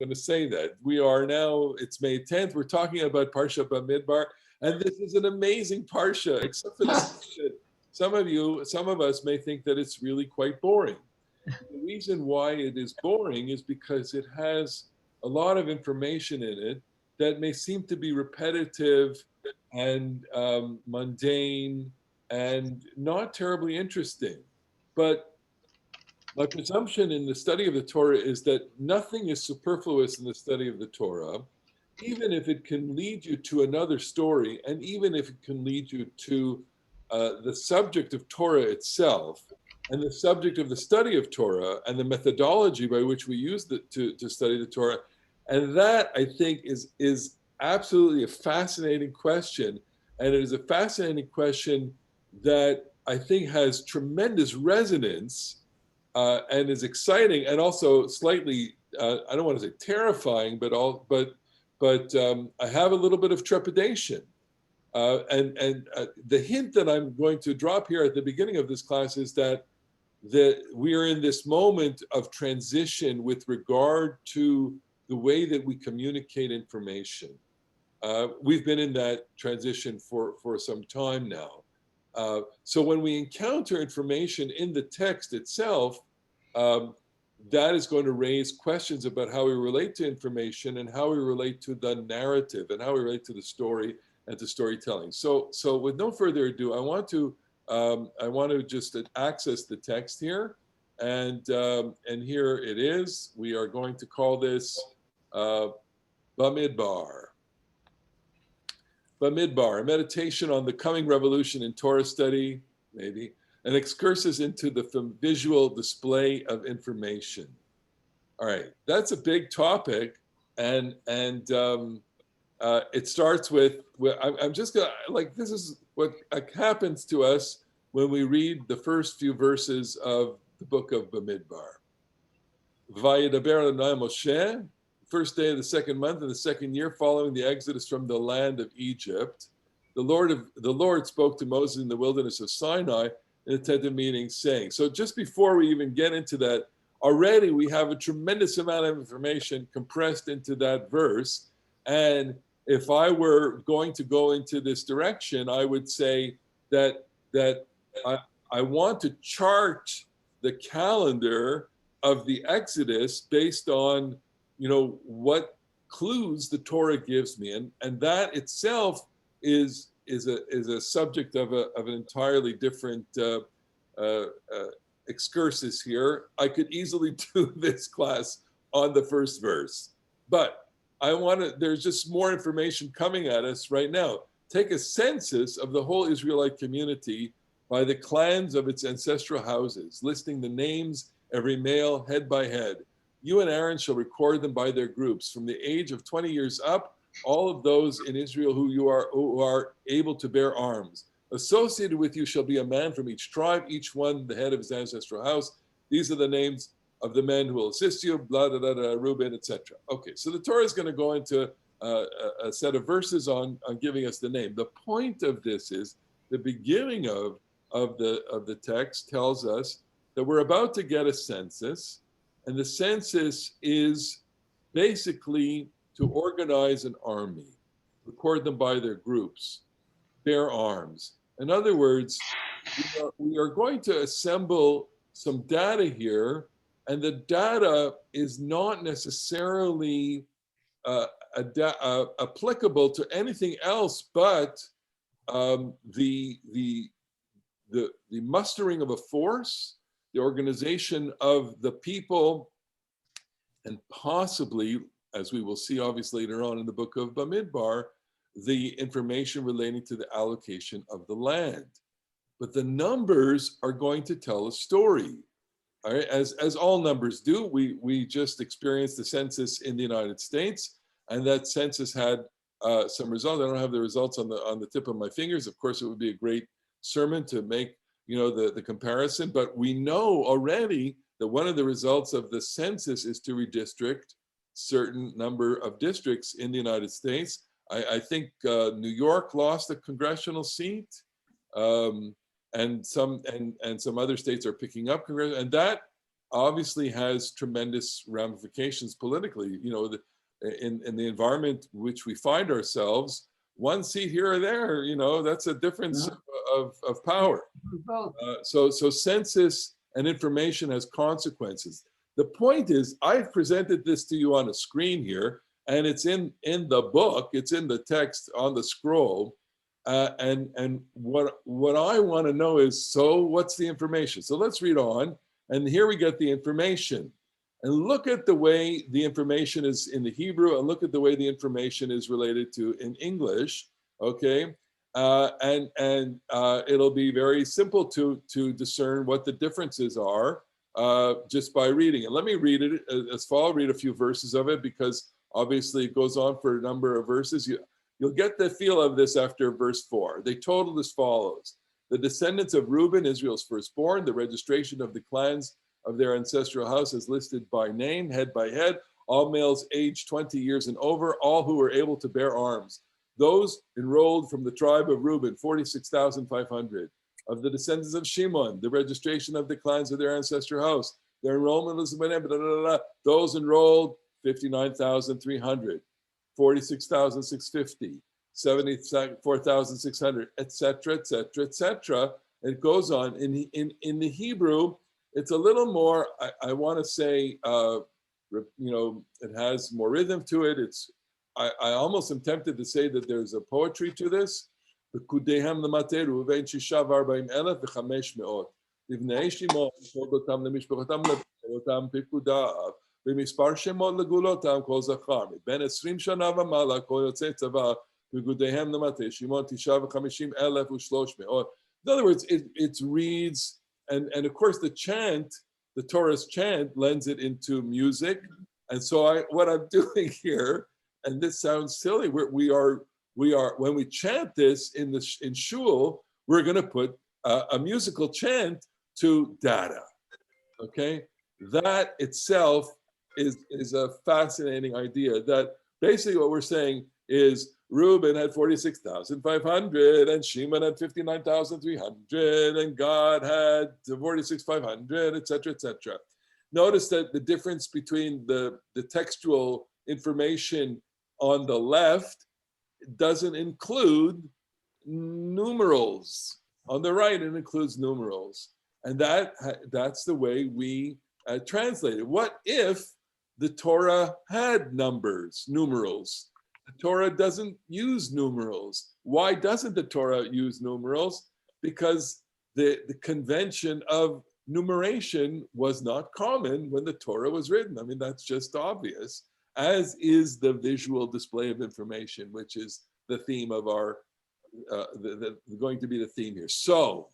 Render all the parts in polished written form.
going to say that. We are now, it's May 10th. We're talking about Parasha Bemidbar, and this is an amazing Parsha, except for the fact that some of us may think that it's really quite boring. The reason why it is boring is because it has a lot of information in it that may seem to be repetitive and mundane and not terribly interesting. But my presumption in the study of the Torah is that nothing is superfluous in the study of the Torah, even if it can lead you to another story, and even if it can lead you to the subject of Torah itself, and the subject of the study of Torah, and the methodology by which we use it to study the Torah. And that, I think, is absolutely a fascinating question. And it is a fascinating question that I think has tremendous resonance and is exciting, and also slightly, I don't want to say terrifying, but I have a little bit of trepidation. The hint that I'm going to drop here at the beginning of this class is that we are in this moment of transition with regard to the way that we communicate information. We've been in that transition for some time now. So when we encounter information in the text itself, that is going to raise questions about how we relate to information and how we relate to the narrative and how we relate to the story and to storytelling. So with no further ado, I want to just access the text here, and here it is. We are going to call this Bemidbar. Bemidbar, a meditation on the coming revolution in Torah study, maybe, an excursus into the visual display of information. All right, that's a big topic, and it starts with I'm just gonna, like, this is what happens to us when we read the first few verses of the book of Bemidbar. Vayedaber Adonai Moshe, first day of the second month in the second year following the exodus from the land of Egypt. The Lord spoke to Moses in the wilderness of Sinai in a tent of meeting, saying. So just before we even get into that, already we have a tremendous amount of information compressed into that verse. And if I were going to go into this direction, I would say that I want to chart the calendar of the Exodus based on, what clues the Torah gives me, and that itself is a subject of an entirely different excursus here. I could easily do this class on the first verse, but there's just more information coming at us right now. Take a census of the whole Israelite community by the clans of its ancestral houses, listing the names, every male, head by head. You and Aaron shall record them by their groups. From the age of 20 years up, all of those in Israel who are able to bear arms. Associated with you shall be a man from each tribe, each one the head of his ancestral house. These are the names of the men who will assist you, blah, blah, blah, blah, Reuben, etc. Okay, so the Torah is going to go into a set of verses on giving us the name. The point of this is the beginning of the text tells us that we're about to get a census, and the census is basically to organize an army, record them by their groups, bear arms. In other words, we are going to assemble some data here, and the data is not necessarily applicable to anything else but the mustering of a force, the organization of the people, and possibly, as we will see obviously later on in the book of Bemidbar, the information relating to the allocation of the land. But the numbers are going to tell a story. All right, as all numbers do. We just experienced the census in the United States, and that census had some results. I don't have the results on the tip of my fingers. Of course, it would be a great sermon to make the comparison, but we know already that one of the results of the census is to redistrict certain number of districts in the United States. I think New York lost a congressional seat, and some other states are picking up congressional, and that obviously has tremendous ramifications politically. You know, in the environment which we find ourselves, one seat here or there, you know, that's a difference of power. So census and information has consequences. The point is, I've presented this to you on a screen here, and it's in the book, it's in the text on the scroll. And what I want to know is, so what's the information? So let's read on. And here we get the information. And look at the way the information is in the Hebrew, and look at the way the information is related to in English, okay? It'll be very simple to discern what the differences are just by reading it. Let me read it as follows. I'll read a few verses of it because obviously it goes on for a number of verses. You'll get the feel of this after verse 4. They totaled as follows. The descendants of Reuben, Israel's firstborn, the registration of the clans of their ancestral house is listed by name, head by head, all males aged 20 years and over, all who were able to bear arms. Those enrolled from the tribe of Reuben, 46,500. Of the descendants of Shimon, the registration of the clans of their ancestral house, their enrollment was blah, blah, blah, blah. Those enrolled, 59,300, 46,650, 74,600, etc., etc., etc. It goes on. In the Hebrew, it's a little more, I want to say, you know, it has more rhythm to it. I almost am tempted to say that there's a poetry to this. Pekudeihem l'matei Reuven shisha v'arba'im elef v'chamesh me'ot. Livnei Shimon kodotam lemishpachotam leberotam pekudav v'mispar shemot legulotam kol zachar. Ben 20 shana v'mala kol yotzei tzava pekudeihem l'matei Shimon tisha v'chameshim elef u'shlosh me'ot. In other words, it reads, and of course the chant, the Torah's chant lends it into music. And so what I'm doing here, and this sounds silly, we are when we chant this in shul, we're going to put a musical chant to data. Okay, that itself is a fascinating idea. That basically what we're saying is Reuben had 46,500, and Shimon had 59,300, and God had 46,500, etc., etc. Notice that the difference between the textual information on the left doesn't include numerals. On the right, it includes numerals. And that's the way we translate it. What if the Torah had numerals? The Torah doesn't use numerals. Why doesn't the Torah use numerals? Because the convention of numeration was not common when the Torah was written. I mean, that's just obvious, as is the visual display of information, which is the theme of our, going to be the theme here. So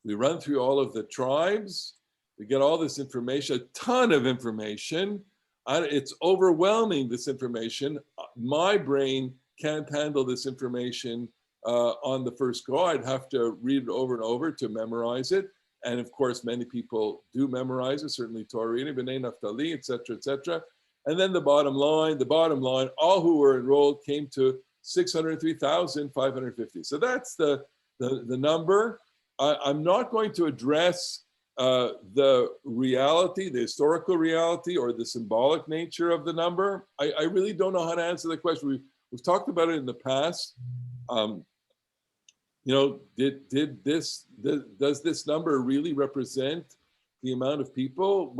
we run through all of the tribes, we get all this information, a ton of information. It's overwhelming, this information. My brain can't handle this information on the first go. I'd have to read it over and over to memorize it. And of course, many people do memorize it, certainly Torah reading, B'nai Naphtali, etc., etc. And then the bottom line, all who were enrolled came to 603,550. So that's the number. I'm not going to address the reality, the historical reality, or the symbolic nature of the number. I really don't know how to answer the question. We've talked about it in the past. You know, does this number really represent the amount of people?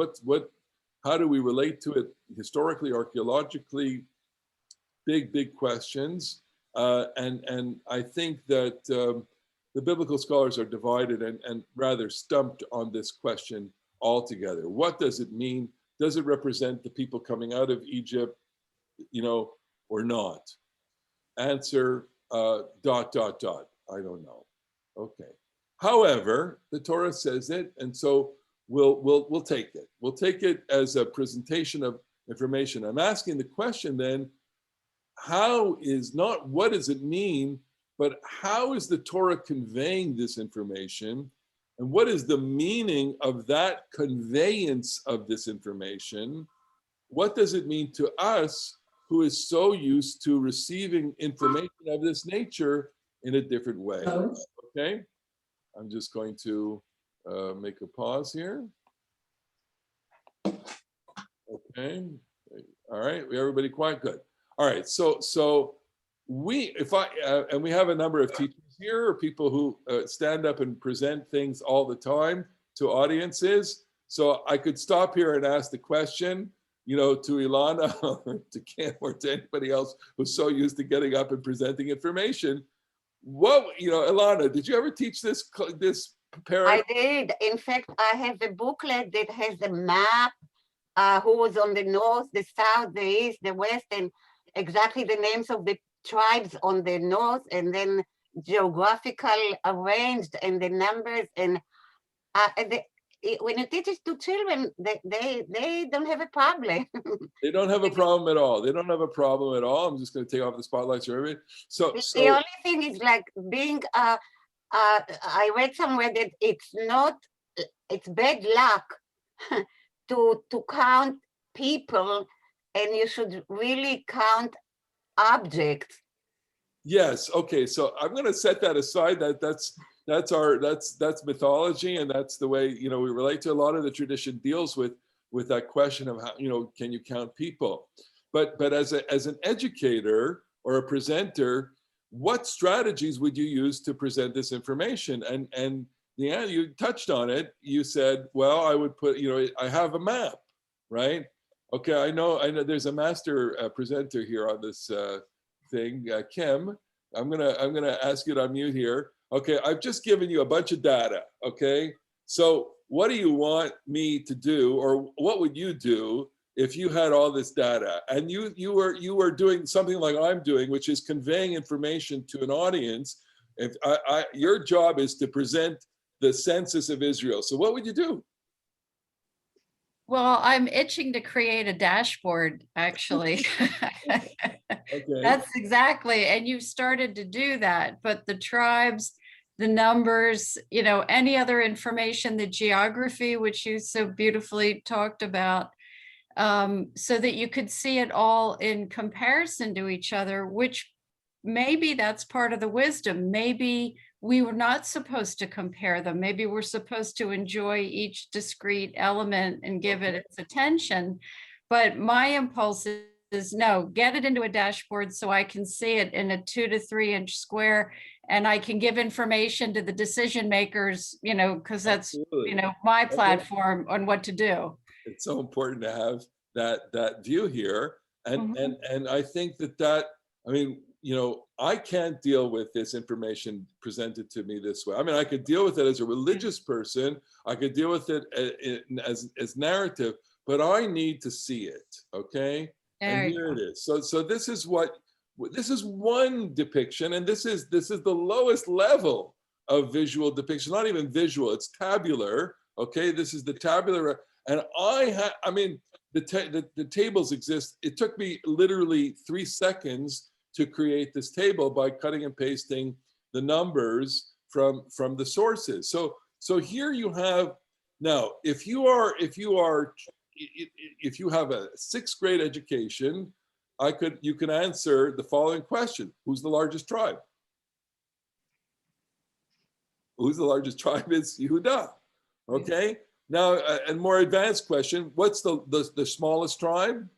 How do we relate to it historically, archaeologically? Big questions. And I think that the biblical scholars are divided and rather stumped on this question altogether. What does it mean? Does it represent the people coming out of Egypt, you know, or not? Answer, ... I don't know. Okay. However, the Torah says it, and so we'll take it. We'll take it as a presentation of information. I'm asking the question then, how is not what does it mean, but how is the Torah conveying this information? And what is the meaning of that conveyance of this information? What does it mean to us who is so used to receiving information of this nature in a different way? Okay, I'm just going to make a pause here. Okay. All right. Everybody quiet? Good. All right. So we, and we have a number of teachers here, or people who stand up and present things all the time to audiences. So I could stop here and ask the question, to Ilana or to Kim or to anybody else who's so used to getting up and presenting information. Ilana, did you ever teach this I did. In fact, I have a booklet that has a map, who was on the north, the south, the east, the west, and exactly the names of the tribes on the north, and then geographical arranged and the numbers. And when you teach it to children, they don't have a problem. They don't have a problem at all. They don't have a problem at all. I'm just going to take off the spotlights for everybody. The only thing is like being, I read somewhere that it's bad luck to count people, and you should really count objects. Yes. Okay. So I'm going to set that aside. That's mythology, and that's the way we relate to. A lot of the tradition deals with that question of how can you count people, but as an educator or a presenter, what strategies would you use to present this information? And yeah, you touched on it. You said, well, I would put I have a map, right? Okay, I know there's a master presenter here on this thing, Kim. I'm gonna ask you to unmute here. Okay, I've just given you a bunch of data. Okay, so what do you want me to do, or what would you do if you had all this data and you were doing something like I'm doing, which is conveying information to an audience? If your job is to present the census of Israel, so what would you do? Well, I'm itching to create a dashboard, actually. Okay. That's exactly, and you've started to do that, but the tribes, the numbers, any other information, the geography, which you so beautifully talked about, so that you could see it all in comparison to each other, which maybe that's part of the wisdom. Maybe we were not supposed to compare them. Maybe we're supposed to enjoy each discrete element and give it its attention. But my impulse is no, get it into a dashboard so I can see it in a 2 to 3 inch square, and I can give information to the decision makers, because that's, my platform on what to do. It's so important to have that view here. And I think that I can't deal with this information presented to me this way. I mean, I could deal with it as a religious person. I could deal with it as narrative, but I need to see it. Okay. And here it is. So this is one depiction, and this is the lowest level of visual depiction. Not even visual, it's tabular. Okay, this is the tabular, and the tables exist. It took me literally 3 seconds to create this table by cutting and pasting the numbers from the sources. So here you have, now if you have a 6th grade education, you can answer the following question: who's the largest tribe? Who's the largest tribe? Is Yehuda. Okay. Now, a more advanced question: what's the smallest tribe?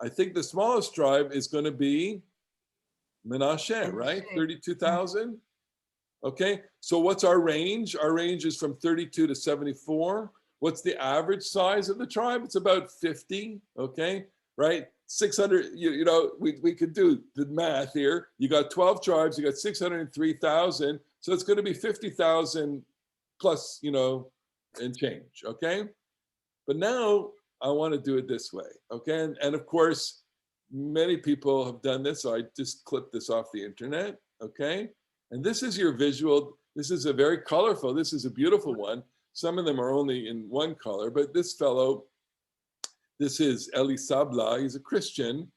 I think the smallest tribe is going to be Menashe, right? 32,000. Okay. So what's our range? Our range is from 32 to 74. What's the average size of the tribe? It's about 50. Okay. Right. 600. We could do the math here. You got 12 tribes. You got 603,000. So it's going to be 50,000 plus, and change. Okay. But now I want to do it this way. Okay. And of course, many people have done this. So I just clipped this off the internet. Okay. And this is your visual. This is a very colorful. This is a beautiful one. Some of them are only in one color, but this fellow, this is Eli Sabla. He's a Christian,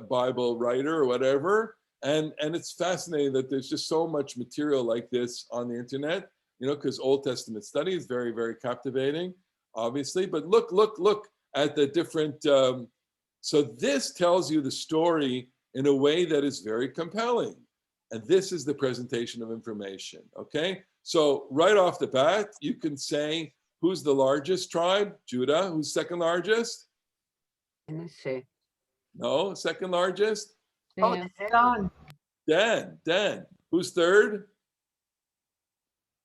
Bible writer or whatever. And it's fascinating that there's just so much material like this on the internet, because Old Testament study is very, very captivating, obviously. But look at the different, so this tells you the story in a way that is very compelling. And this is the presentation of information, okay? So right off the bat, you can say, Who's the largest tribe? Judah. Who's second largest? Menashe. No, second largest? Oh, Dan. Dan. Who's third?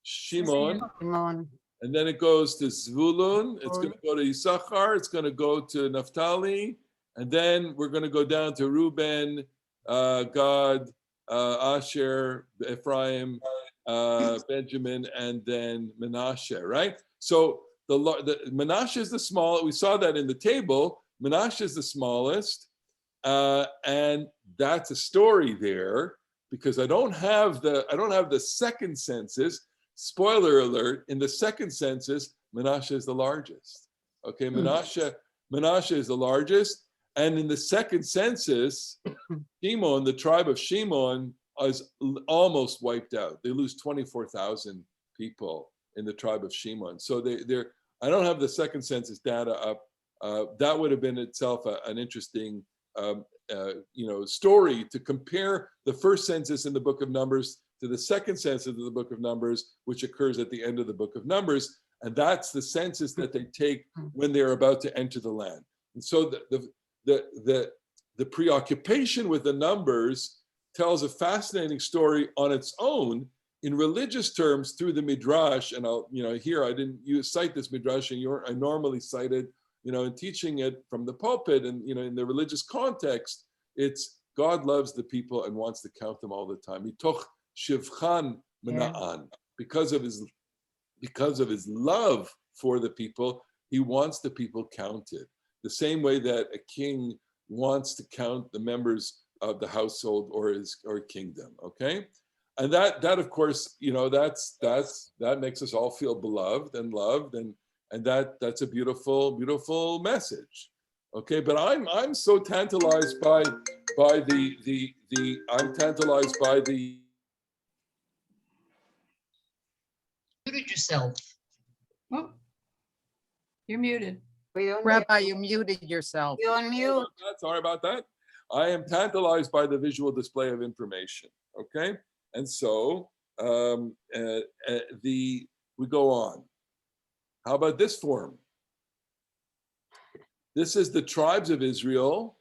Shimon. Simon. And then it goes to Zvulun. It's going to go to Issachar. It's going to go to Naphtali. And then we're going to go down to Reuben, Gad, Asher, Ephraim, Benjamin, and then Menashe, right? So the Menashe is the smallest. We saw that in the table. Menashe is the smallest. And that's a story there because I don't have the second census. Spoiler alert, in the second census, Menashe is the largest. Okay, Menashe is the largest. And in the second census, Shimon, the tribe of Shimon, is almost wiped out. They lose 24,000 people in the tribe of Shimon. So they're I don't have the second census data up. That would have been itself an interesting story to compare the first census in the book of Numbers to the second census of the book of Numbers, which occurs at the end of the book of Numbers. And that's the census that they take when they're about to enter the land. And so the preoccupation with the numbers tells a fascinating story on its own in religious terms through the Midrash. And here I didn't cite this Midrash, and I normally cite it, in teaching it from the pulpit, and in the religious context, it's God loves the people and wants to count them all the time. Mitoch shivchan mena'an, because of his love for the people, he wants the people counted. The same way that a king wants to count the members of the household or kingdom. Okay, and that of course, that makes us all feel beloved and loved, and that's a beautiful message. Okay, but I'm so tantalized by the Muted yourself. Oh, you're muted. Rabbi, you muted yourself. You're on mute. Sorry about that. I am tantalized by the visual display of information. Okay, and so we go on. How about this form? This is the tribes of Israel.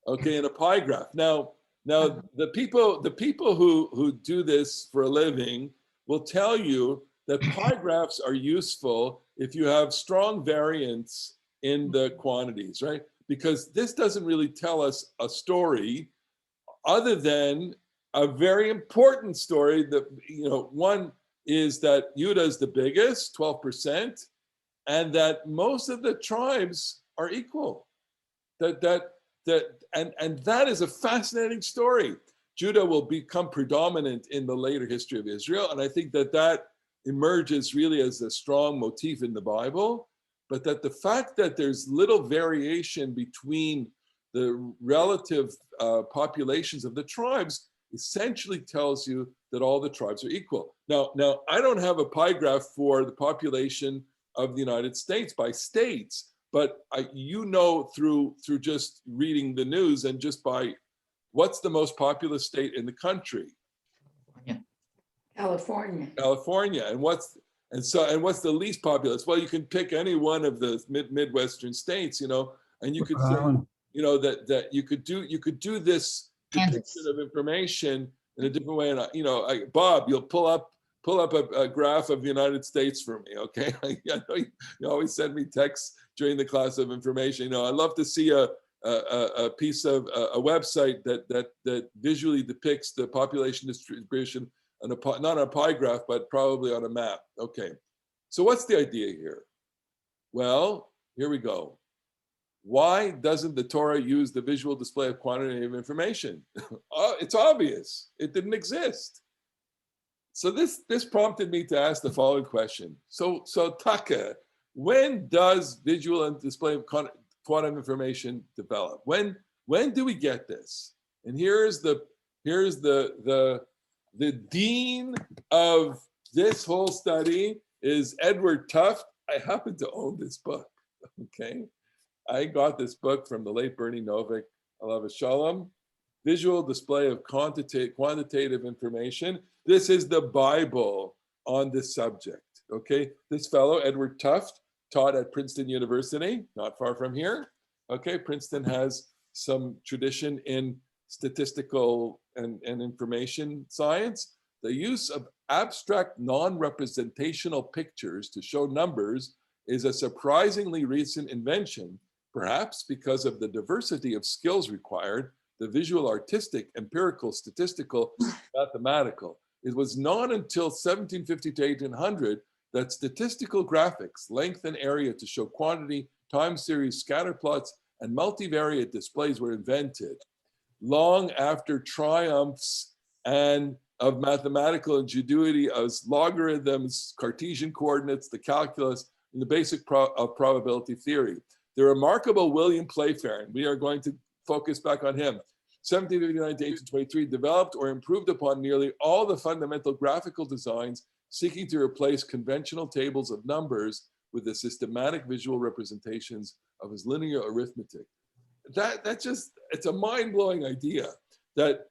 Okay, in a pie graph. Now the people who do this for a living will tell you that pie graphs are useful if you have strong variance in the quantities, right? Because this doesn't really tell us a story other than a very important story that, one is that Judah is the biggest, 12%, and that most of the tribes are equal. And that is a fascinating story. Judah will become predominant in the later history of Israel, and I think that emerges really as a strong motif in the Bible. But that the fact that there's little variation between the relative populations of the tribes essentially tells you that all the tribes are equal. Now I don't have a pie graph for the population of the United States by states, but through just reading the news and just by what's the most populous state in the country? California. And what's the least populous? Well, you can pick any one of the Midwestern states, and you could say, that you could do this depiction of information in a different way. And Bob, you'll pull up a graph of the United States for me, okay? I know you always send me texts during the class of information. I love to see a piece of a website that visually depicts the population distribution. Not on a pie graph, but probably on a map. Okay, so what's the idea here? Well, here we go. Why doesn't the Torah use the visual display of quantitative information? It's obvious. It didn't exist. So this prompted me to ask the following question. So Taka, when does visual and display of quantum information develop? When do we get this? And here's the dean of this whole study is Edward Tufte. I happen to own this book, okay? I got this book from the late Bernie Novick, alav shalom, Visual Display of Quantitative Information. This is the Bible on this subject, Okay, this fellow, Edward Tufte, taught at Princeton University, not far from here. Okay, Princeton has some tradition in statistical and information science. The use of abstract non-representational pictures to show numbers is a surprisingly recent invention, perhaps because of the diversity of skills required, the visual, artistic, empirical, statistical, mathematical. It was not until 1750 to 1800 that statistical graphics, length and area to show quantity, time series, scatter plots, and multivariate displays were invented. Long after triumphs and of mathematical ingenuity as logarithms, Cartesian coordinates, the calculus, and the basic of probability theory. The remarkable William Playfair, and we are going to focus back on him, 1759 to 1823, developed or improved upon nearly all the fundamental graphical designs seeking to replace conventional tables of numbers with the systematic visual representations of his linear arithmetic. That just, it's a mind-blowing idea that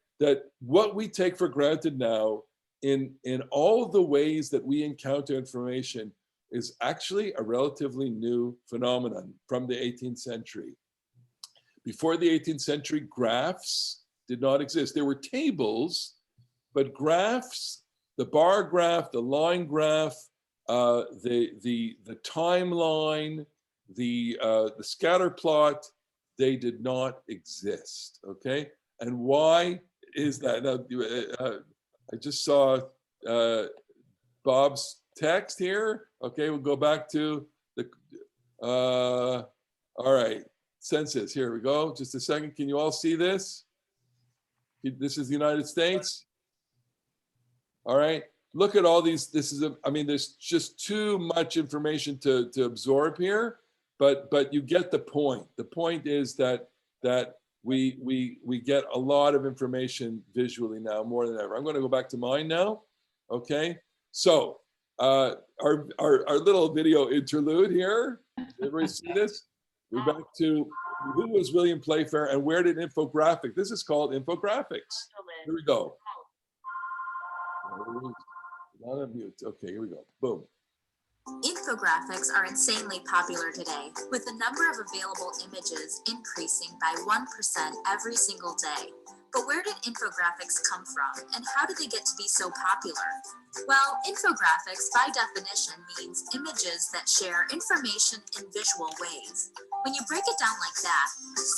what we take for granted now in all of the ways that we encounter information is actually a relatively new phenomenon from the 18th century. Before the 18th century, graphs did not exist. There were tables, but graphs, the bar graph, the line graph, the timeline, the scatter plot, they did not exist, okay? And why is that? Now, I just saw Bob's text here. Okay, we'll go back to the, all right, census, here we go. Just a second, can you all see this? This is the United States. All right, look at all these, this is, I mean, there's just too much information to absorb here, but you get the point. The point is that we get a lot of information visually now, more than ever. I'm going to go back to mine now. Okay, so our little video interlude here. Everybody see this? We're back to who was William Playfair and where did infographic? This is called infographics. Here we go. Not on mute. Okay, here we go. Boom. Infographics are insanely popular today, with the number of available images increasing by 1% every single day. But where did infographics come from, and how did they get to be so popular? Well, infographics, by definition, means images that share information in visual ways. When you break it down like that,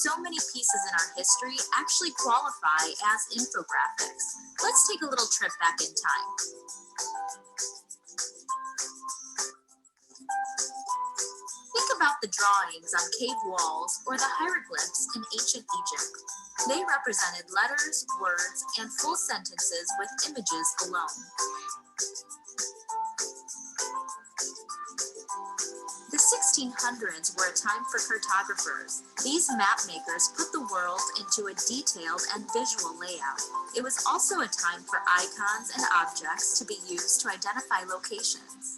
so many pieces in our history actually qualify as infographics. Let's take a little trip back in time. Think about the drawings on cave walls or the hieroglyphs in ancient Egypt. They represented letters, words, and full sentences with images alone. The 1600s were a time for cartographers. These map makers put the world into a detailed and visual layout. It was also a time for icons and objects to be used to identify locations.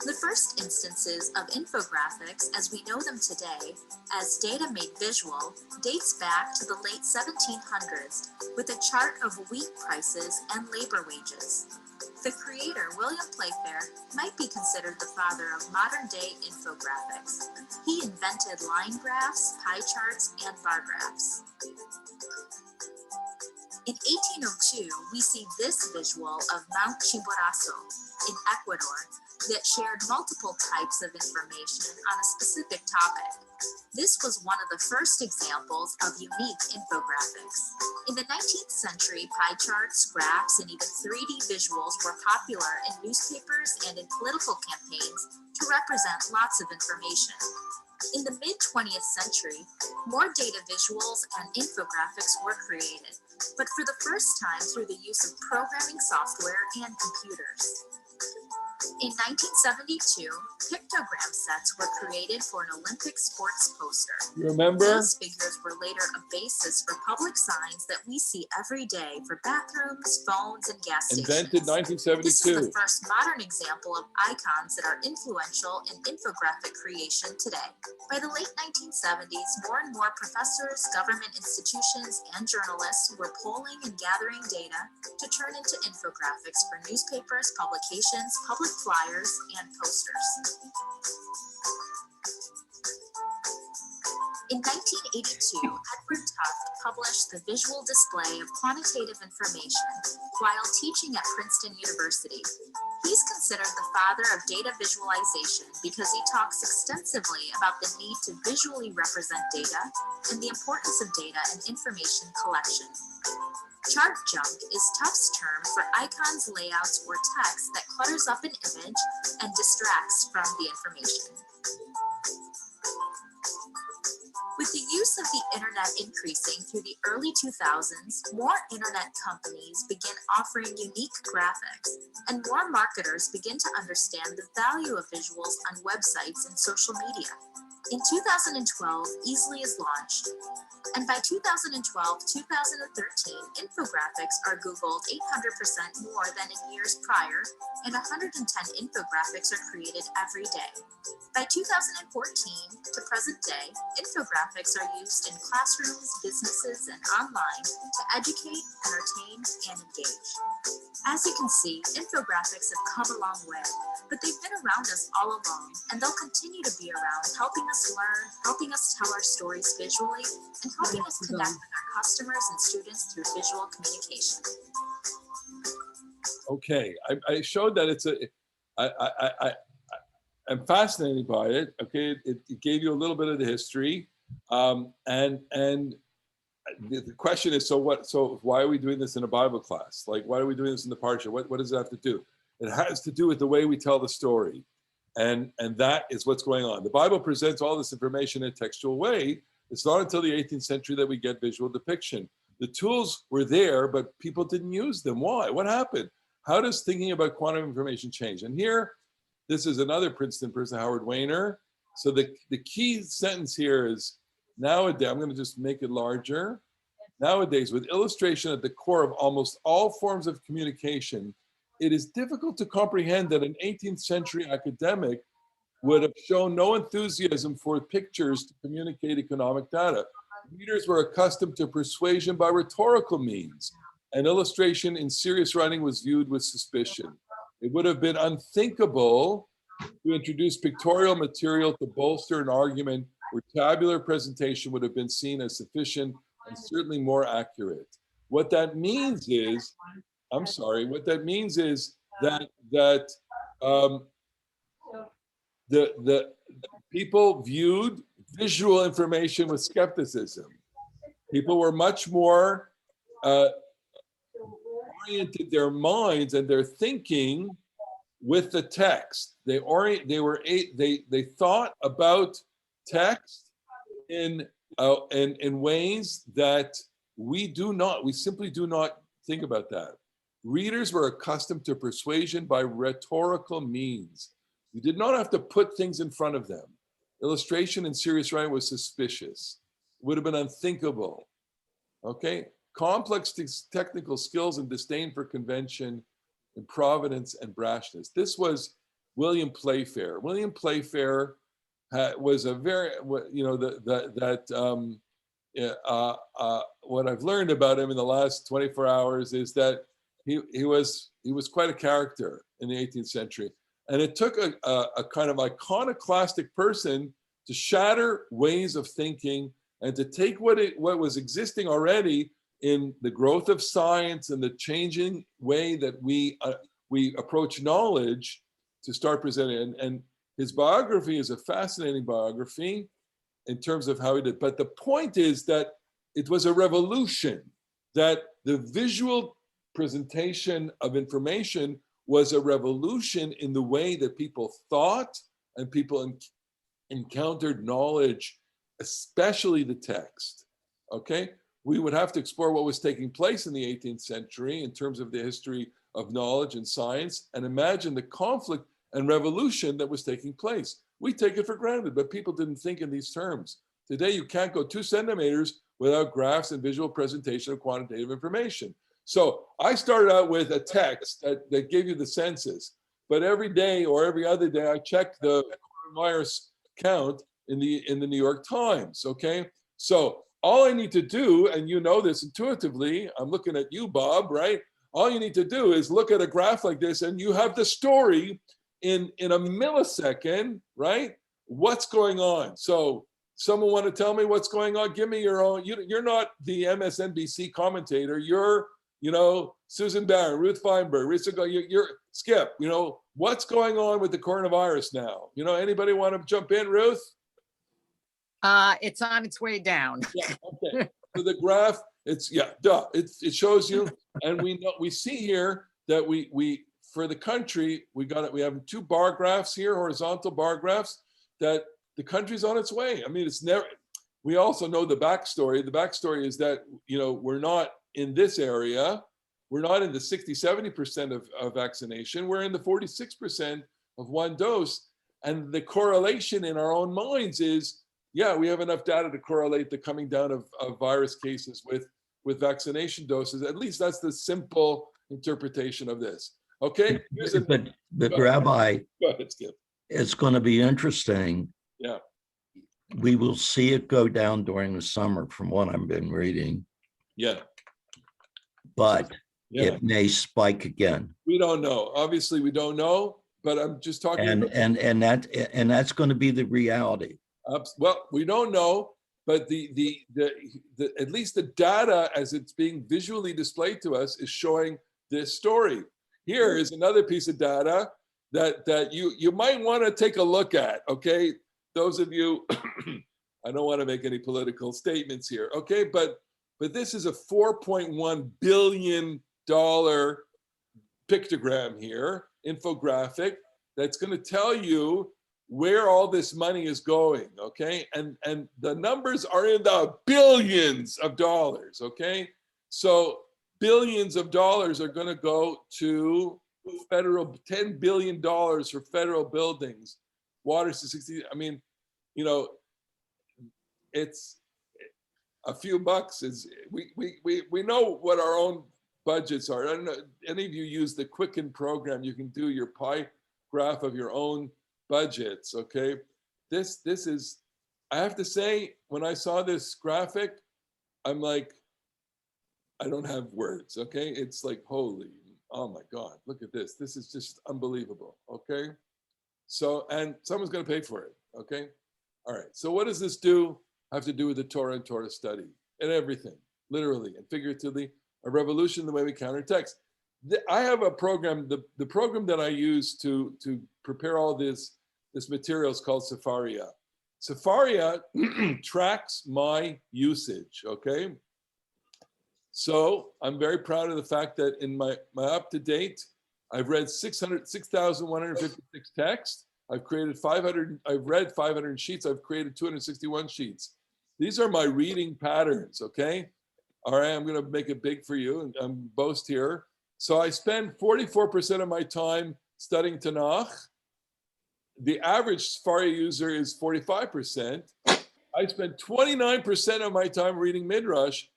The first instances of infographics, as we know them today, as data made visual, dates back to the late 1700s with a chart of wheat prices and labor wages. The creator, William Playfair, might be considered the father of modern-day infographics. He invented line graphs, pie charts, and bar graphs. In 1802, we see this visual of Mount Chimborazo in Ecuador that shared multiple types of information on a specific topic. This was one of the first examples of unique infographics. In the 19th century, pie charts, graphs, and even 3D visuals were popular in newspapers and in political campaigns to represent lots of information. In the mid-20th century, more data visuals and infographics were created, but for the first time through the use of programming software and computers. In 1972, pictogram sets were created for an Olympic sports poster. You remember? These figures were later a basis for public signs that we see every day for bathrooms, phones, and gas stations. Invented 1972. This is the first modern example of icons that are influential in infographic creation today. By the late 1970s, more and more professors, government institutions, and journalists were polling and gathering data to turn into infographics for newspapers, publications, public flyers, and posters. In 1982, Edward Tufte published the visual display of quantitative information while teaching at Princeton University. He's considered the father of data visualization because he talks extensively about the need to visually represent data and the importance of data and information collection. Chart junk is Tufte's term for icons, layouts, or text that clutters up an image and distracts from the information. With the use of the internet increasing through the early 2000s, more internet companies begin offering unique graphics, and more marketers begin to understand the value of visuals on websites and social media. In 2012, Easily is launched, and by 2012-2013, infographics are Googled 800% more than in years prior, and 110 infographics are created every day. By 2014 to present day, infographics are used in classrooms, businesses, and online to educate, entertain, and engage. As you can see, infographics have come a long way, but they've been around us all along, and they'll continue to be around, helping us learn, helping us tell our stories visually, and helping us connect with our customers and students through visual communication. Okay, I showed that it's I'm fascinated by it. Okay, it gave you a little bit of the history, and the question is, so what? So why are we doing this in a Bible class? Like, why are we doing this in the Parasha? What does it have to do? It has to do with the way we tell the story, and that is what's going on. The Bible presents all this information in a textual way. It's not until the 18th century that we get visual depiction. The tools were there, but people didn't use them. Why? What happened? How does thinking about quantum information change? And here, this is another Princeton person, Howard Weiner. So the key sentence here is, nowadays, I'm going to just make it larger. Nowadays, with illustration at the core of almost all forms of communication, it is difficult to comprehend that an 18th century academic would have shown no enthusiasm for pictures to communicate economic data. Readers were accustomed to persuasion by rhetorical means, and illustration in serious writing was viewed with suspicion. It would have been unthinkable to introduce pictorial material to bolster an argument where tabular presentation would have been seen as sufficient and certainly more accurate. What that means is, what that means is that the people viewed visual information with skepticism. People were much more oriented their minds and their thinking with the text. They thought about text in ways that we simply do not think about that. Readers were accustomed to persuasion by rhetorical means. You did not have to put things in front of them. Illustration in serious writing was suspicious. It would have been unthinkable. Okay? Complex technical skills and disdain for convention, improvidence, and brashness. This was William Playfair. William Playfair was a very, what I've learned about him in the last 24 hours is that he was quite a character in the 18th century. And it took a kind of iconoclastic person to shatter ways of thinking and to take what was existing already in the growth of science and the changing way that we approach knowledge to start presenting. And his biography is a fascinating biography in terms of how he did. But the point is that it was a revolution, that the visual presentation of information was a revolution in the way that people thought and people encountered knowledge, especially the text. Okay? We would have to explore what was taking place in the 18th century in terms of the history of knowledge and science, and imagine the conflict and revolution that was taking place. We take it for granted, but people didn't think in these terms. Today, you can't go 2 centimeters without graphs and visual presentation of quantitative information. So I started out with a text that gave you the census, but every day or every other day, I check the coronavirus count in the New York Times, okay? So all I need to do, and you know this intuitively, I'm looking at you, Bob, right? All you need to do is look at a graph like this and you have the story in a millisecond, right? What's going on? So someone want to tell me what's going on? Give me your own, you're not the MSNBC commentator, you're, Susan Barron, Ruth Feinberg, you're Skip, what's going on with the coronavirus now? Anybody want to jump in, Ruth? It's on its way down. Yeah, okay. So the graph, it shows you, and we see here that we for the country, we have 2 bar graphs here, horizontal bar graphs, that the country's on its way. I mean, it's never, we also know the backstory. The backstory is that, we're not in this area. We're not in the 60-70% of vaccination. We're in the 46% of 1 dose. And the correlation in our own minds is, yeah, we have enough data to correlate the coming down of virus cases with vaccination doses. At least that's the simple interpretation of this. Okay? But Rabbi, go ahead, Skip. It's going to be interesting. Yeah. We will see it go down during the summer from what I've been reading. Yeah. But yeah, it may spike again. We don't know. Obviously, we don't know, but I'm just talking and that's going to be the reality. Well, we don't know, but the at least the data as it's being visually displayed to us is showing this story. Here is another piece of data that you might want to take a look at. Okay, those of you, I don't want to make any political statements here. Okay, but this is a $4.1 billion pictogram here, infographic, that's going to tell you where all this money is going, okay? And the numbers are in the billions of dollars, okay? So billions of dollars are going to go to federal, $10 billion for federal buildings, water to 60, I mean, it's a few bucks is, we know what our own budgets are. I don't know, any of you use the Quicken program, you can do your pie graph of your own budgets, okay? This is, I have to say, when I saw this graphic, I'm like, I don't have words, okay? It's like, holy, oh my God, look at this. This is just unbelievable, okay? So, and someone's gonna pay for it, okay? All right, so what does this have to do with the Torah and Torah study and everything, literally and figuratively, a revolution in the way we counter text. I have a program, the program that I use to prepare all this material is called Sefaria. Sefaria tracks my usage, okay? So I'm very proud of the fact that in my up-to-date, I've read 6,156 texts. I've read 500 sheets. I've created 261 sheets. These are my reading patterns, okay? All right, I'm gonna make it big for you and I'm boast here. So I spend 44% of my time studying Tanakh. The average Sefaria user is 45%. I spend 29% of my time reading Midrash.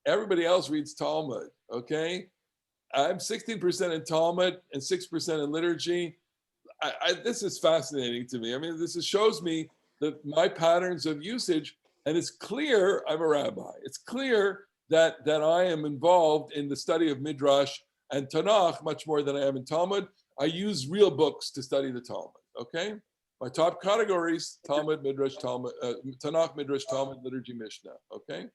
Everybody else reads Talmud, okay? I'm 16% in Talmud and 6% in liturgy. This is fascinating to me. I mean, this shows me my patterns of usage, and it's clear I'm a rabbi. It's clear that I am involved in the study of Midrash and Tanakh much more than I am in Talmud. I use real books to study the Talmud, okay? My top categories, Talmud, Midrash, Talmud, Tanakh, Midrash, Talmud, Liturgy, Mishnah, okay?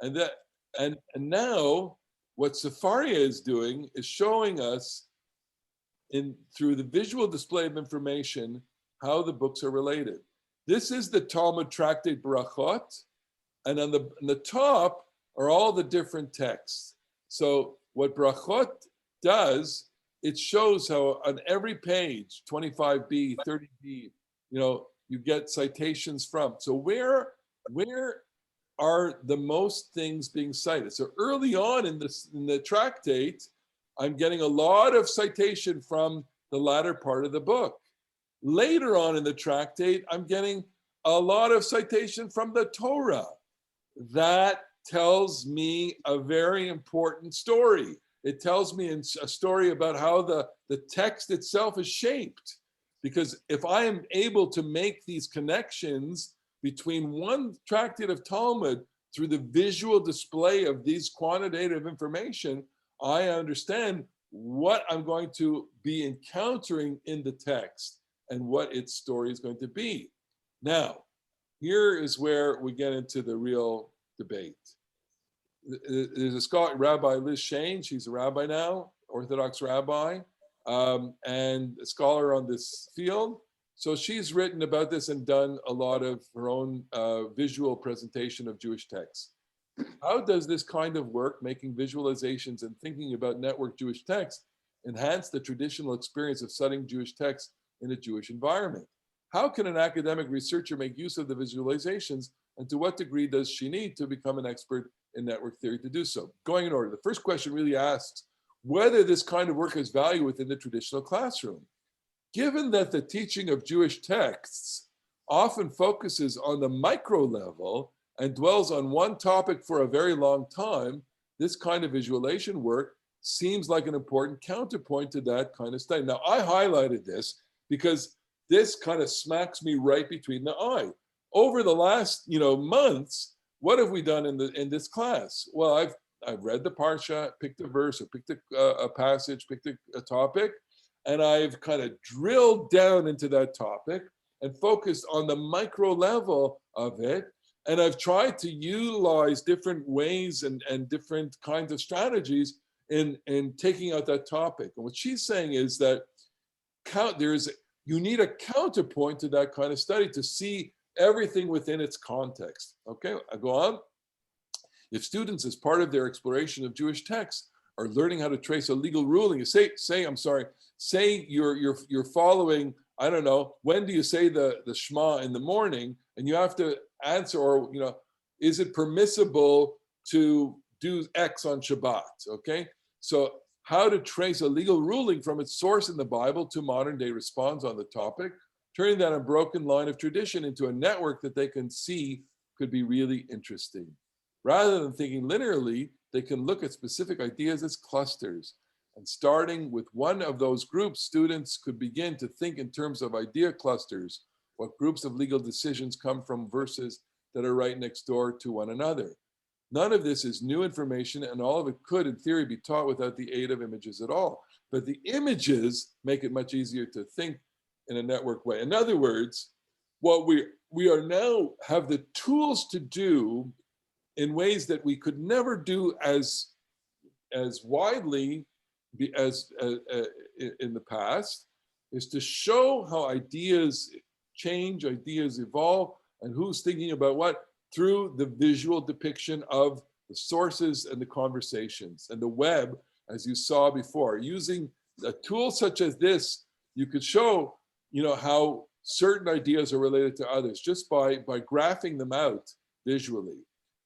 And now what Sefaria is doing is showing us through the visual display of information how the books are related. This is the Talmud tractate Barachot, and on the top are all the different texts. So what Barachot does, it shows how on every page, 25b, 30b, you get citations from. So where are the most things being cited? So early on in the tractate, I'm getting a lot of citation from the latter part of the book. Later on in the tractate, I'm getting a lot of citation from the Torah. That tells me a very important story. It tells me a story about how the text itself is shaped. Because if I am able to make these connections between one tractate of Talmud through the visual display of these quantitative information, I understand what I'm going to be encountering in the text and what its story is going to be. Now, here is where we get into the real debate. There's a scholar, Rabbi Liz Shane, she's a rabbi now, Orthodox rabbi, and a scholar on this field. So she's written about this and done a lot of her own visual presentation of Jewish texts. How does this kind of work, making visualizations and thinking about network Jewish texts, enhance the traditional experience of studying Jewish texts in a Jewish environment? How can an academic researcher make use of the visualizations, and to what degree does she need to become an expert in network theory to do so? Going in order, the first question really asks whether this kind of work has value within the traditional classroom. Given that the teaching of Jewish texts often focuses on the micro level and dwells on one topic for a very long time, this kind of visualization work seems like an important counterpoint to that kind of study. Now, I highlighted this because this kind of smacks me right between the eye. Over the last, months, what have we done in this class? Well, I've read the Parasha, picked a verse or picked a passage, picked a topic, and I've kind of drilled down into that topic and focused on the micro level of it. And I've tried to utilize different ways and different kinds of strategies in taking out that topic. And what she's saying is that you need a counterpoint to that kind of study to see everything within its context. Okay, I go on. If students, as part of their exploration of Jewish texts, are learning how to trace a legal ruling, say you're following, I don't know, when do you say the Shema in the morning, and you have to answer, or is it permissible to do X on Shabbat? Okay, so how to trace a legal ruling from its source in the Bible to modern day response on the topic, turning that unbroken line of tradition into a network that they can see could be really interesting. Rather than thinking linearly, they can look at specific ideas as clusters. And starting with one of those groups, students could begin to think in terms of idea clusters. What groups of legal decisions come from verses that are right next door to one another? None of this is new information, and all of it could, in theory, be taught without the aid of images at all. But the images make it much easier to think in a network way. In other words, what we are now have the tools to do in ways that we could never do as widely as in the past, is to show how ideas change, ideas evolve, and who's thinking about what through the visual depiction of the sources and the conversations. And the web, as you saw before, using a tool such as this, you could show, how certain ideas are related to others just by graphing them out visually.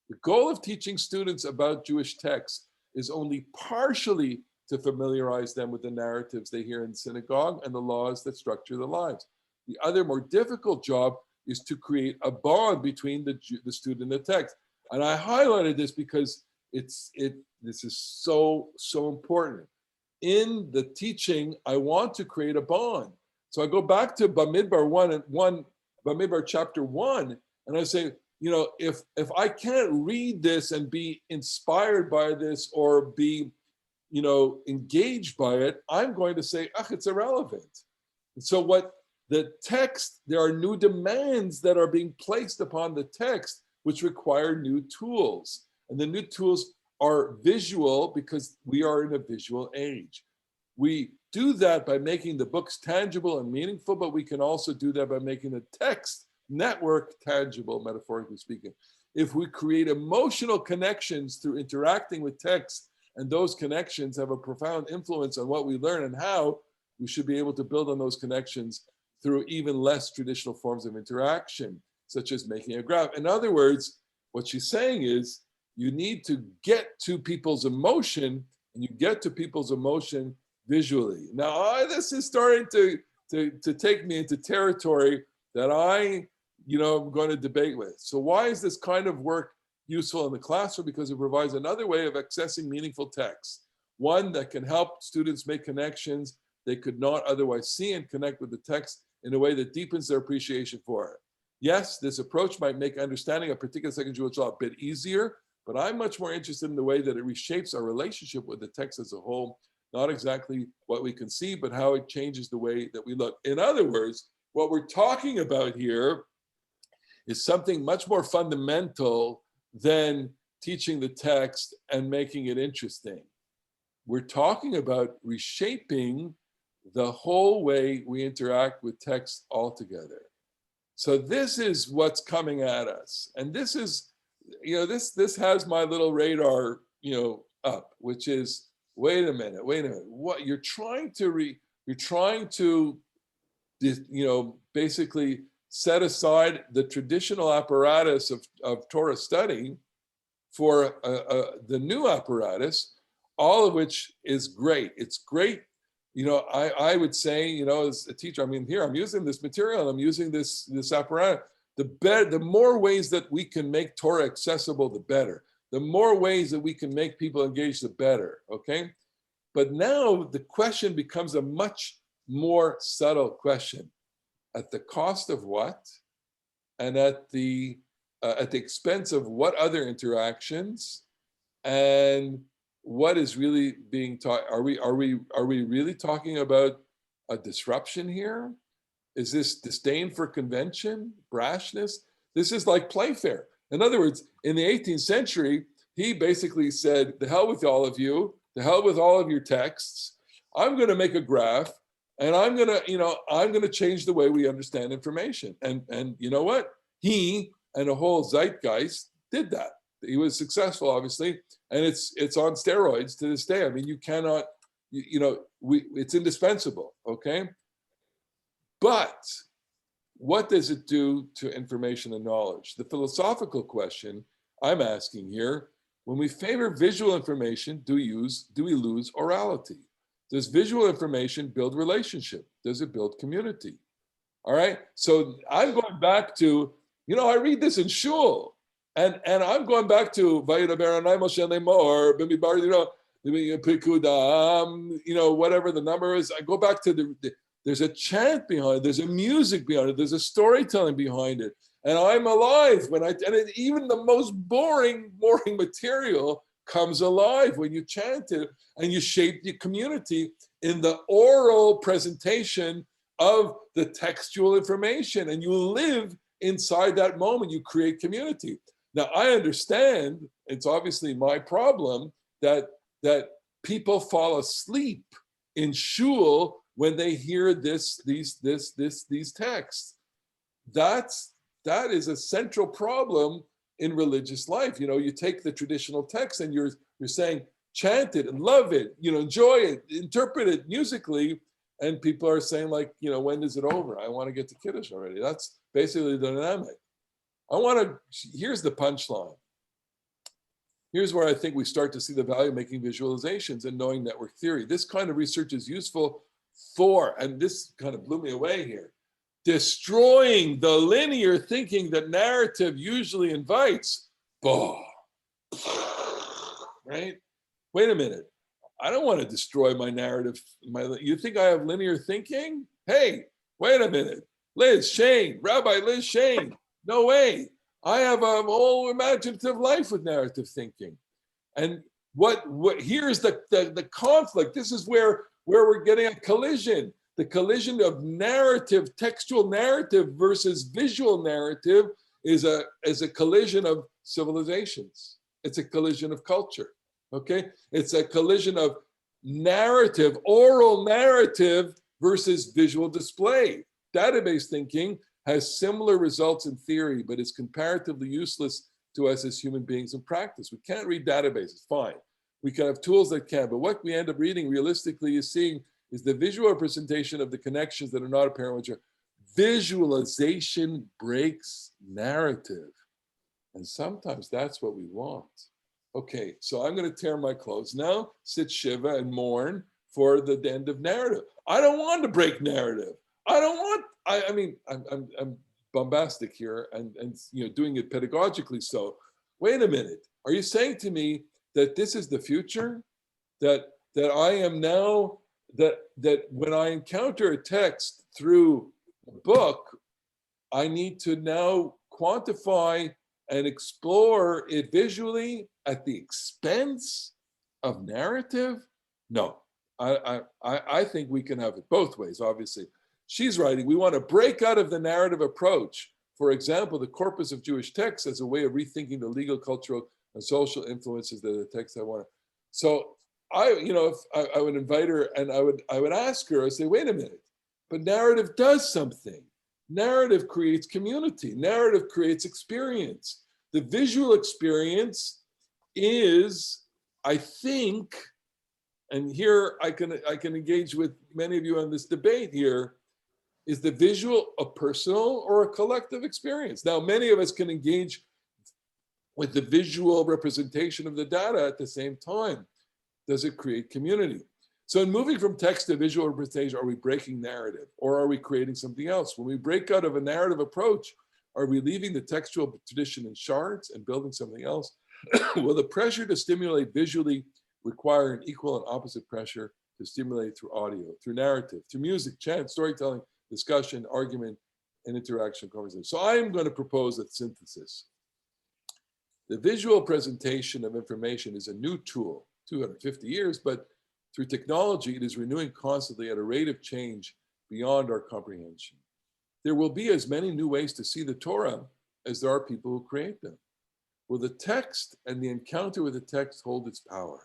The goal of teaching students about Jewish texts is only partially to familiarize them with the narratives they hear in synagogue and the laws that structure their lives. The other more difficult job is to create a bond between the student and the text. And I highlighted this because this is so important. In the teaching, I want to create a bond. So I go back to Bemidbar Bemidbar chapter 1, and I say, if I can't read this and be inspired by this or be, engaged by it, I'm going to say, it's irrelevant. And so what the text, there are new demands that are being placed upon the text, which require new tools. And the new tools are visual because we are in a visual age. We do that by making the books tangible and meaningful, but we can also do that by making the text network tangible, metaphorically speaking. If we create emotional connections through interacting with text, and those connections have a profound influence on what we learn and how, we should be able to build on those connections through even less traditional forms of interaction, such as making a graph. In other words, what she's saying is you need to get to people's emotion, and you get to people's emotion visually. Now, this is starting to to take me into territory that I'm going to debate with. So why is this kind of work useful in the classroom? Because it provides another way of accessing meaningful text, one that can help students make connections they could not otherwise see and connect with the text in a way that deepens their appreciation for it. Yes, this approach might make understanding a particular second Jewish law a bit easier, but I'm much more interested in the way that it reshapes our relationship with the text as a whole, not exactly what we can see, but how it changes the way that we look. In other words, what we're talking about here is something much more fundamental than teaching the text and making it interesting. We're talking about reshaping the whole way we interact with text altogether. So this is what's coming at us. And this is, this has my little radar, up, which is, wait a minute, what you're trying to basically set aside the traditional apparatus of Torah study for the new apparatus, all of which is great. It's great. I would say, as a teacher, here I'm using this material, I'm using this apparatus. The more ways that we can make Torah accessible, the better. The more ways that we can make people engage, the better, okay? But now the question becomes a much more subtle question. At the cost of what? And at the expense of what other interactions? And what is really being taught? Are we really talking about a disruption here? Is this disdain for convention, brashness? This is like Playfair. In other words, in the 18th century, he basically said, the hell with all of you, the hell with all of your texts. I'm going to make a graph, and I'm going to change the way we understand information. And you know what? He and a whole zeitgeist did that. He was successful, obviously, and it's on steroids to this day. You cannot, it's indispensable, okay? But what does it do to information and knowledge? The philosophical question I'm asking here, when we favor visual information, do we lose orality? Does visual information build relationship? Does it build community? All right, so I'm going back to, I read this in shul, and I'm going back to Vayidaber Anai Moshe Lemor, Bemidbar, Pikudam, whatever the number is. I go back to there's a chant behind it, there's a music behind it, there's a storytelling behind it. And I'm alive even the most boring material comes alive when you chant it and you shape the community in the oral presentation of the textual information, and you live inside that moment, you create community. Now, I understand, it's obviously my problem that people fall asleep in shul when they hear these texts. That is a central problem in religious life. You take the traditional text and you're saying, chant it and love it, enjoy it, interpret it musically, and people are saying when is it over? I want to get to Kiddush already. That's basically the dynamic. Here's the punchline. Here's where I think we start to see the value of making visualizations and knowing network theory. This kind of research is useful for, and this kind of blew me away here, destroying the linear thinking that narrative usually invites. Right? Wait a minute. I don't want to destroy my narrative. You think I have linear thinking? Hey, wait a minute. Rabbi Liz Shane. No way. I have a whole imaginative life with narrative thinking. And what here's the conflict. This is where we're getting a collision. The collision of narrative, textual narrative versus visual narrative is a collision of civilizations. It's a collision of culture. Okay? It's a collision of narrative, oral narrative versus visual display. Database thinking has similar results in theory, but is comparatively useless to us as human beings in practice. We can't read databases, fine. We can have tools that can, but what we end up reading realistically is seeing is the visual representation of the connections that are not apparent, which are visualization breaks narrative. And sometimes that's what we want. Okay, so I'm going to tear my clothes now, sit Shiva and mourn for the end of narrative. I don't want to break narrative. I don't want, I mean, I'm bombastic here and doing it pedagogically. So wait a minute. Are you saying to me that this is the future? That I am now, that when I encounter a text through a book, I need to now quantify and explore it visually at the expense of narrative? No, I think we can have it both ways, obviously. She's writing, we want to break out of the narrative approach. For example, the corpus of Jewish texts as a way of rethinking the legal, cultural, and social influences that the text I want to. So if I would invite her and I would ask her, I say, wait a minute, but narrative does something. Narrative creates community. Narrative creates experience. The visual experience is, I think, and here I can engage with many of you on this debate here, is the visual a personal or a collective experience? Now, many of us can engage with the visual representation of the data at the same time. Does it create community? So in moving from text to visual representation, are we breaking narrative or are we creating something else? When we break out of a narrative approach, are we leaving the textual tradition in shards and building something else? Will the pressure to stimulate visually require an equal and opposite pressure to stimulate through audio, through narrative, through music, chant, storytelling, discussion, argument, and interaction, conversation? So I'm going to propose a synthesis. The visual presentation of information is a new tool, 250 years, but through technology, it is renewing constantly at a rate of change beyond our comprehension. There will be as many new ways to see the Torah as there are people who create them. Will the text and the encounter with the text hold its power?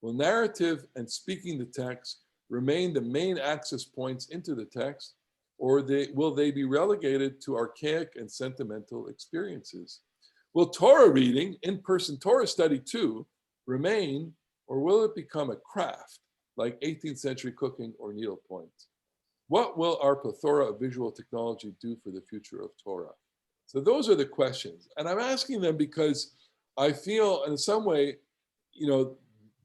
Will narrative and speaking the text remain the main access points into the text, or will they be relegated to archaic and sentimental experiences? Will Torah reading, in-person Torah study too, remain, or will it become a craft like 18th century cooking or needlepoint? What will our plethora of visual technology do for the future of Torah? So those are the questions. And I'm asking them because I feel in some way,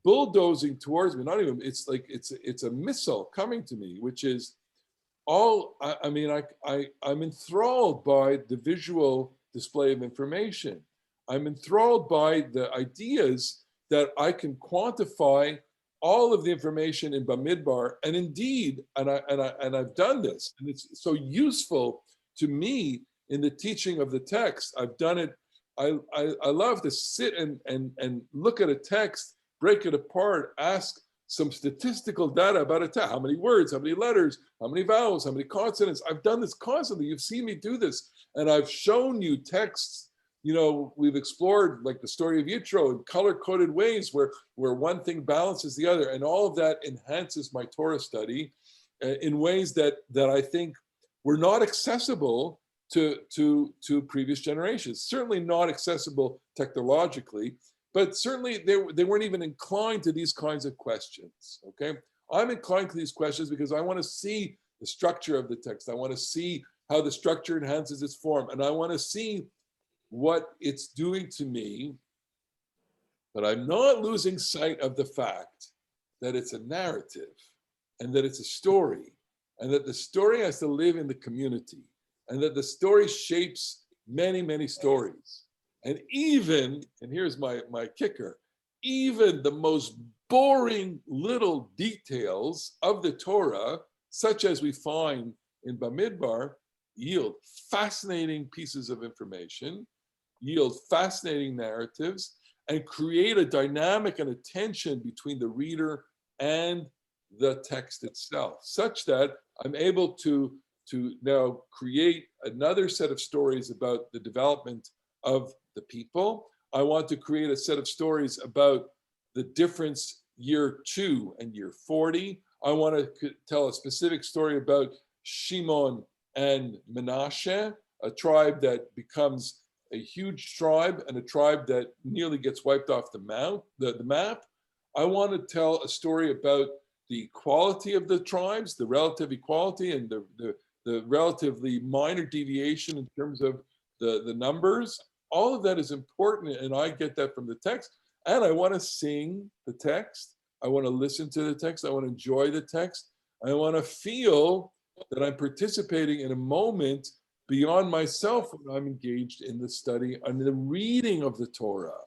bulldozing towards me, not even, it's like, it's a missile coming to me, which is I'm enthralled by the visual display of information. I'm enthralled by the ideas that I can quantify all of the information in Bemidbar, and indeed, and I've done this, and it's so useful to me in the teaching of the text. I've done it. I love to sit and look at a text, break it apart, ask some statistical data about a text. How many words, how many letters, how many vowels, how many consonants. I've done this constantly. You've seen me do this. And I've shown you texts, we've explored like the story of Yitro in color-coded ways where one thing balances the other. And all of that enhances my Torah study in ways that I think were not accessible to previous generations. Certainly not accessible technologically, but certainly they weren't even inclined to these kinds of questions, okay? I'm inclined to these questions because I want to see the structure of the text. I want to see how the structure enhances its form, and I want to see what it's doing to me, but I'm not losing sight of the fact that it's a narrative and that it's a story and that the story has to live in the community and that the story shapes many, many stories. And even, and here's my kicker, even the most boring little details of the Torah, such as we find in Bemidbar, yield fascinating pieces of information, yield fascinating narratives, and create a dynamic and a tension between the reader and the text itself, such that I'm able to now create another set of stories about the development of the people. I want to create a set of stories about the difference year 2 and year 40. I want to tell a specific story about Shimon and Menashe, a tribe that becomes a huge tribe and a tribe that nearly gets wiped off the map. I want to tell a story about the equality of the tribes, the relative equality and the relatively minor deviation in terms of the numbers. All of that is important, and I get that from the text. And I want to sing the text. I want to listen to the text. I want to enjoy the text. I want to feel that I'm participating in a moment beyond myself when I'm engaged in the study and the reading of the Torah.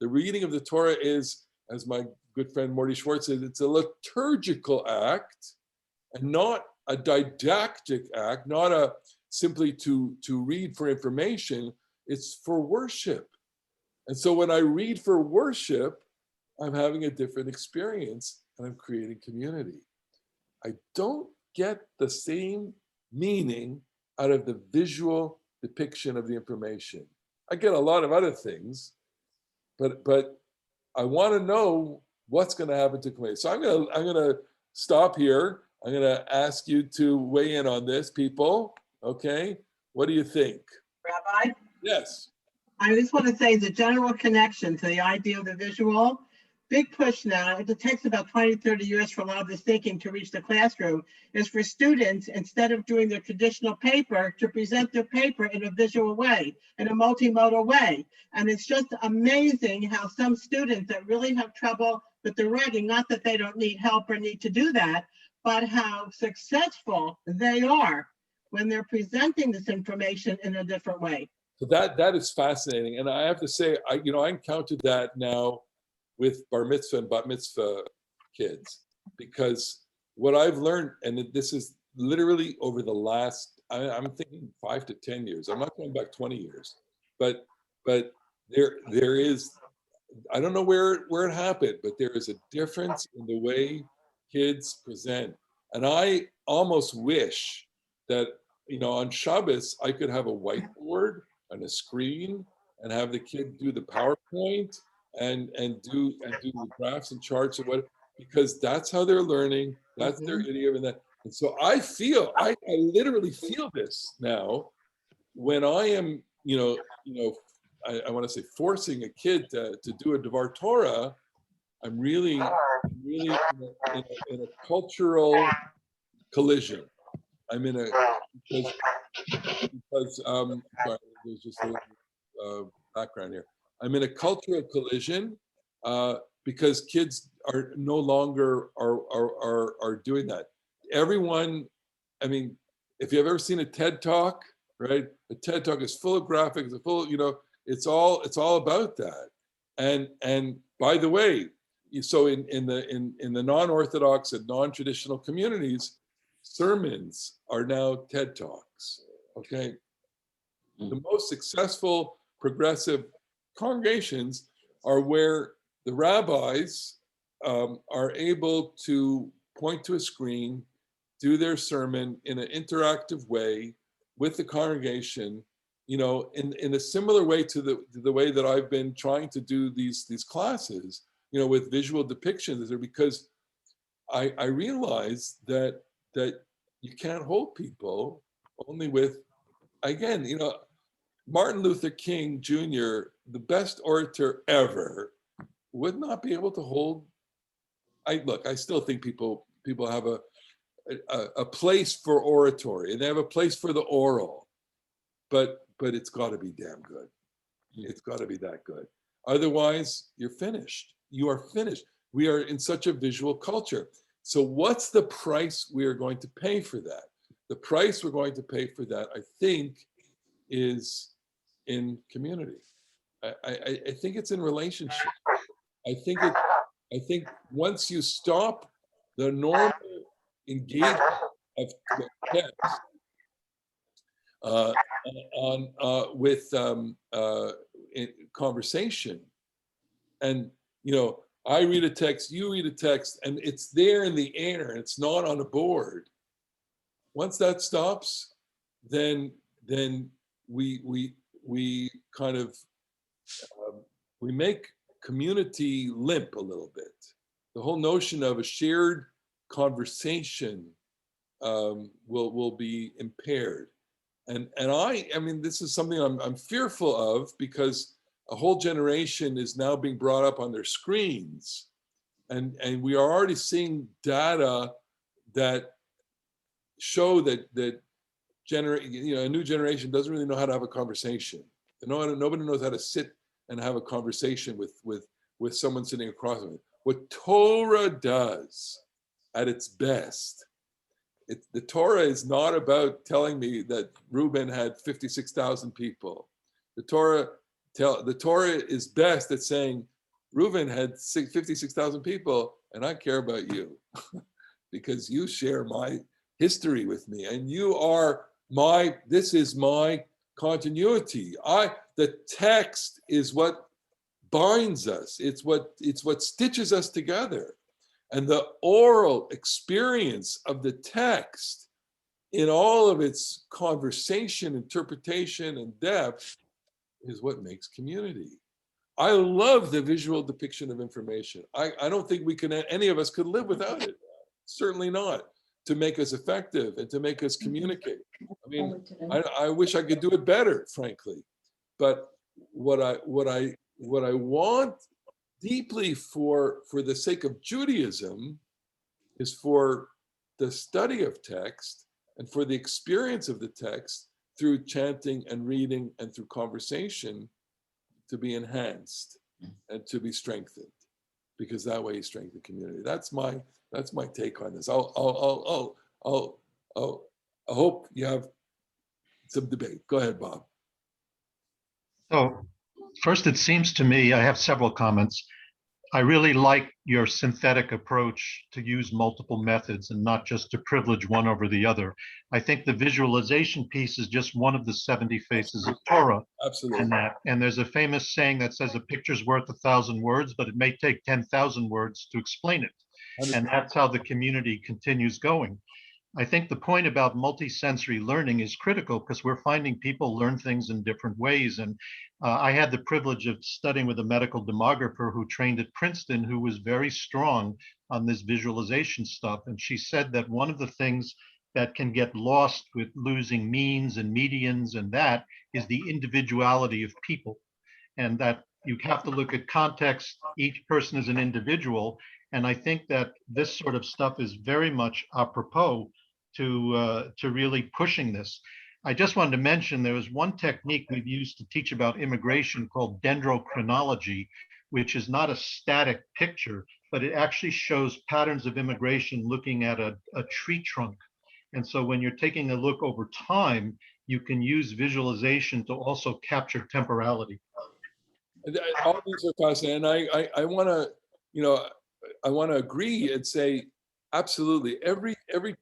The reading of the Torah is, as my good friend Morty Schwartz says, it's a liturgical act and not a didactic act, not a simply to read for information. It's for worship. And so when I read for worship, I'm having a different experience and I'm creating community. I don't get the same meaning out of the visual depiction of the information. I get a lot of other things, but I want to know what's going to happen to community. So I'm gonna stop here. I'm going to ask you to weigh in on this, people. Okay, what do you think? Rabbi? Yes. I just want to say the general connection to the idea of the visual, big push now, it takes about 20, 30 years for a lot of this thinking to reach the classroom, is for students, instead of doing their traditional paper, to present their paper in a visual way, in a multimodal way. And it's just amazing how some students that really have trouble with the writing, not that they don't need help or need to do that, but how successful they are when they're presenting this information in a different way. So that is fascinating. And I have to say, I encountered that now with bar mitzvah and bat mitzvah kids, because what I've learned, and this is literally over the last, I'm thinking 5 to 10 years. I'm not going back 20 years, but there is, I don't know where it happened, but there is a difference in the way kids present. And I almost wish that, on Shabbos, I could have a whiteboard and a screen and have the kid do the PowerPoint and do the graphs and charts and what, because that's how they're learning. That's their idiom and that. And so I literally feel this now when I am, I want to say forcing a kid to do a Devar Torah. I'm really in a cultural collision. I'm in a, because sorry, there's just a little background here. I'm in a cultural collision because kids are no longer are doing that. Everyone, I mean, if you've ever seen a TED Talk, right? A TED Talk is full of graphics, it's all about that. And by the way, so in the non-Orthodox and non-traditional communities, sermons are now TED Talks. Okay, the most successful progressive congregations are where the rabbis are able to point to a screen, do their sermon in an interactive way with the congregation, in a similar way to the way that I've been trying to do these classes, with visual depictions, because I realize that you can't hold people only with, again, Martin Luther King Jr., the best orator ever, would not be able to hold. I still think people have a place for oratory, and they have a place for the oral, but it's got to be damn good. It's got to be that good. Otherwise, you're finished. You are finished. We are in such a visual culture. So what's the price we are going to pay for that? The price we're going to pay for that, I think, is in community. I think it's in relationship. I think once you stop the normal engagement of text with conversation, and I read a text, you read a text, and it's there in the air, and it's not on a board. Once that stops, then we kind of we make community limp a little bit. The whole notion of a shared conversation will be impaired, and I mean, this is something I'm fearful of, because a whole generation is now being brought up on their screens, and we are already seeing data that show that a new generation doesn't really know how to have a conversation. Nobody knows how to sit and have a conversation with someone sitting across from it. What Torah does at its best The Torah is not about telling me that Reuben had 56,000 people. The Torah is best at saying Reuben had 56,000 people, and I care about you because you share my history with me, and this is my continuity. The text is what binds us. It's what stitches us together. And the oral experience of the text in all of its conversation, interpretation, and depth is what makes community. I love the visual depiction of information. I don't think any of us could live without it. Certainly not, to make us effective and to make us communicate. I mean, I wish I could do it better, frankly. But what I want deeply for the sake of Judaism is for the study of text and for the experience of the text through chanting and reading and through conversation to be enhanced and to be strengthened, because that way you strengthen the community. That's my take on this. I hope you have some debate. Go ahead, Bob. So first, it seems to me, I have several comments. I really like your synthetic approach to use multiple methods and not just to privilege one over the other. I think the visualization piece is just one of the 70 faces of Torah. Absolutely. And there's a famous saying that says a picture's worth 1,000 words, but it may take 10,000 words to explain it. And that's how the community continues going. I think the point about multisensory learning is critical because we're finding people learn things in different ways. And I had the privilege of studying with a medical demographer who trained at Princeton, who was very strong on this visualization stuff. And she said that one of the things that can get lost with losing means and medians and that is the individuality of people. And that you have to look at context. Each person is an individual. And I think that this sort of stuff is very much apropos to really pushing this. I just wanted to mention there was one technique we've used to teach about immigration called dendrochronology, which is not a static picture, but it actually shows patterns of immigration looking at a tree trunk. And so when you're taking a look over time, you can use visualization to also capture temporality. All these are fascinating. And I want to, I want to agree and say, absolutely, every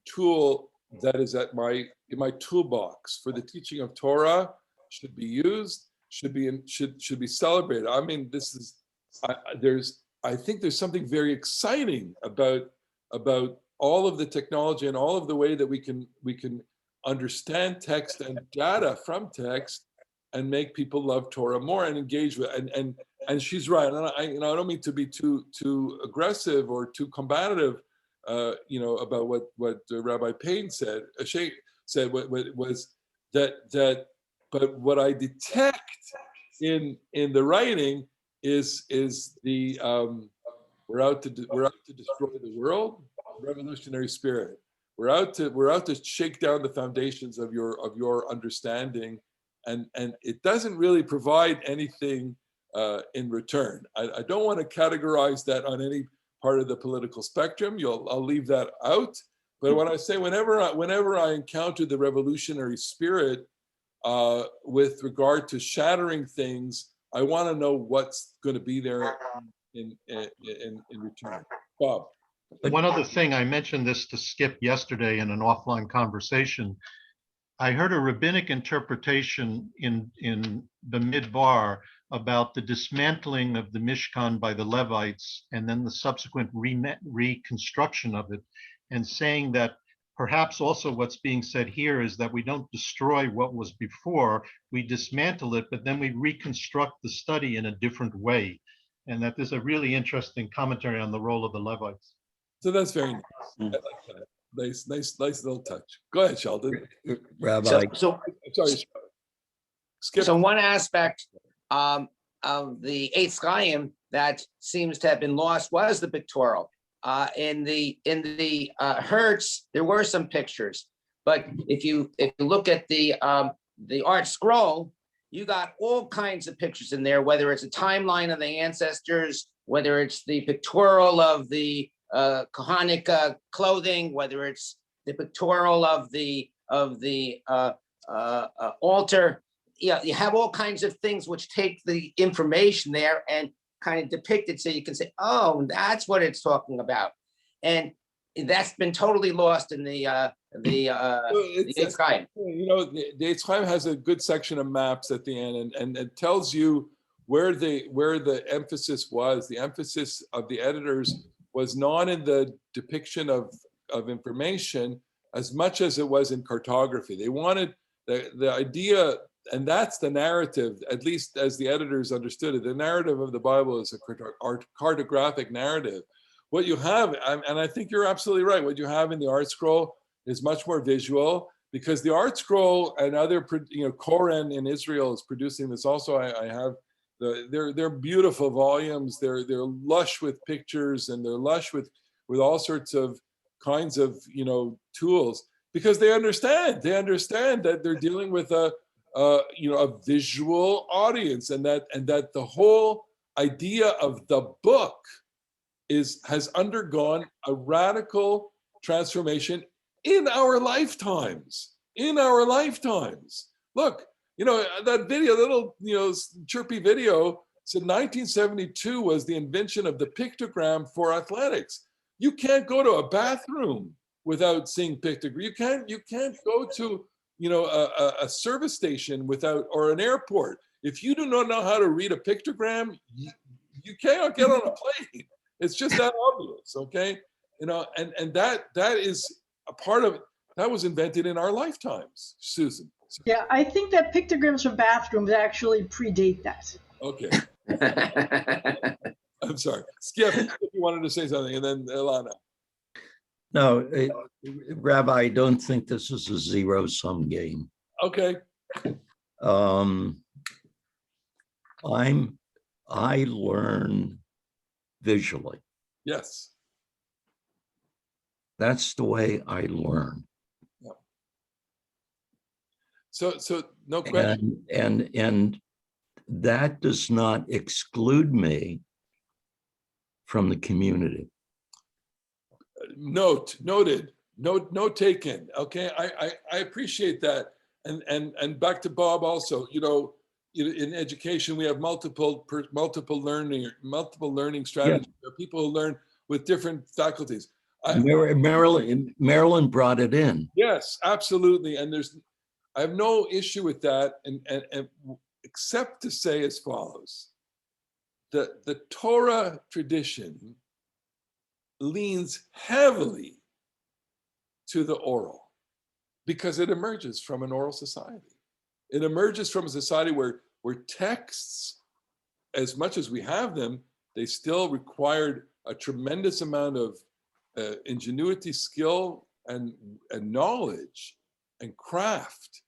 tool that is in my toolbox for the teaching of Torah should be used, should be celebrated. I mean, I think there's something very exciting about all of the technology and all of the way that we can understand text and data from text and make people love Torah more and engage with and she's right. And I don't mean to be too aggressive or too combative, about what Rabbi Payne said. Was that. But what I detect in the writing is the we're out to destroy the world, revolutionary spirit. We're out to shake down the foundations of your understanding, and it doesn't really provide anything in return. I don't want to categorize that on any part of the political spectrum. I'll leave that out. But when I say whenever I encounter the revolutionary spirit with regard to shattering things, I want to know what's going to be there in return. Bob. One other thing, I mentioned this to Skip yesterday in an offline conversation. I heard a rabbinic interpretation in Bemidbar about the dismantling of the Mishkan by the Levites and then the subsequent reconstruction of it, and saying that perhaps also what's being said here is that we don't destroy what was before, we dismantle it, but then we reconstruct the study in a different way. And that there's a really interesting commentary on the role of the Levites. So that's very nice. I like that. Nice little touch. Go ahead, Sheldon. Rabbi. Sorry. Skip. So one aspect of the Eitz Chaim that seems to have been lost was the pictorial. In the Hertz, there were some pictures, but if you look at the art scroll, you got all kinds of pictures in there. Whether it's a timeline of the ancestors, whether it's the pictorial of the Kohanic clothing, whether it's the pictorial of the altar. Yeah, you have all kinds of things which take the information there and kind of depict it so you can say, oh, that's what it's talking about. And that's been totally lost in the Eitz Chaim. You know, the Eitz Chaim has a good section of maps at the end, and it tells you where the emphasis was. The emphasis of the editors was not in the depiction of information as much as it was in cartography. They wanted the idea, and that's the narrative, at least as the editors understood it. The narrative of the Bible is a cartographic narrative. What you have, and I think you're absolutely right, what you have in the art scroll is much more visual, because the art scroll and other, Koren in Israel is producing this also. I have they're beautiful volumes. They're lush with pictures, and they're lush with all sorts of kinds of tools, because they understand that they're dealing with a visual audience, and that the whole idea of the book has undergone a radical transformation in our lifetimes. Look, that video, little, chirpy video said 1972 was the invention of the pictogram for athletics. You can't go to a bathroom without seeing pictogram. You can't go to, a service station without, or an airport. If you do not know how to read a pictogram, you cannot get on a plane. It's just that obvious, okay? And that is a part of, that was invented in our lifetimes, Susan. Yeah, I think that pictograms for bathrooms actually predate that. Okay. I'm sorry. Skip, if you wanted to say something, and then Ilana. No, Rabbi, I don't think this is a zero-sum game. Okay. I learn visually. Yes. That's the way I learn. Yeah. So no question. And that does not exclude me from the community. Noted. Note taken. Okay, I appreciate that. And back to Bob also. In education, we have multiple learning strategies. Yeah. There are people who learn with different faculties. Maryland brought it in. Yes, absolutely. And I have no issue with that, and except to say as follows: the Torah tradition leans heavily to the oral, because it emerges from an oral society. It emerges from a society where texts, as much as we have them, they still required a tremendous amount of ingenuity, skill, and knowledge and craft.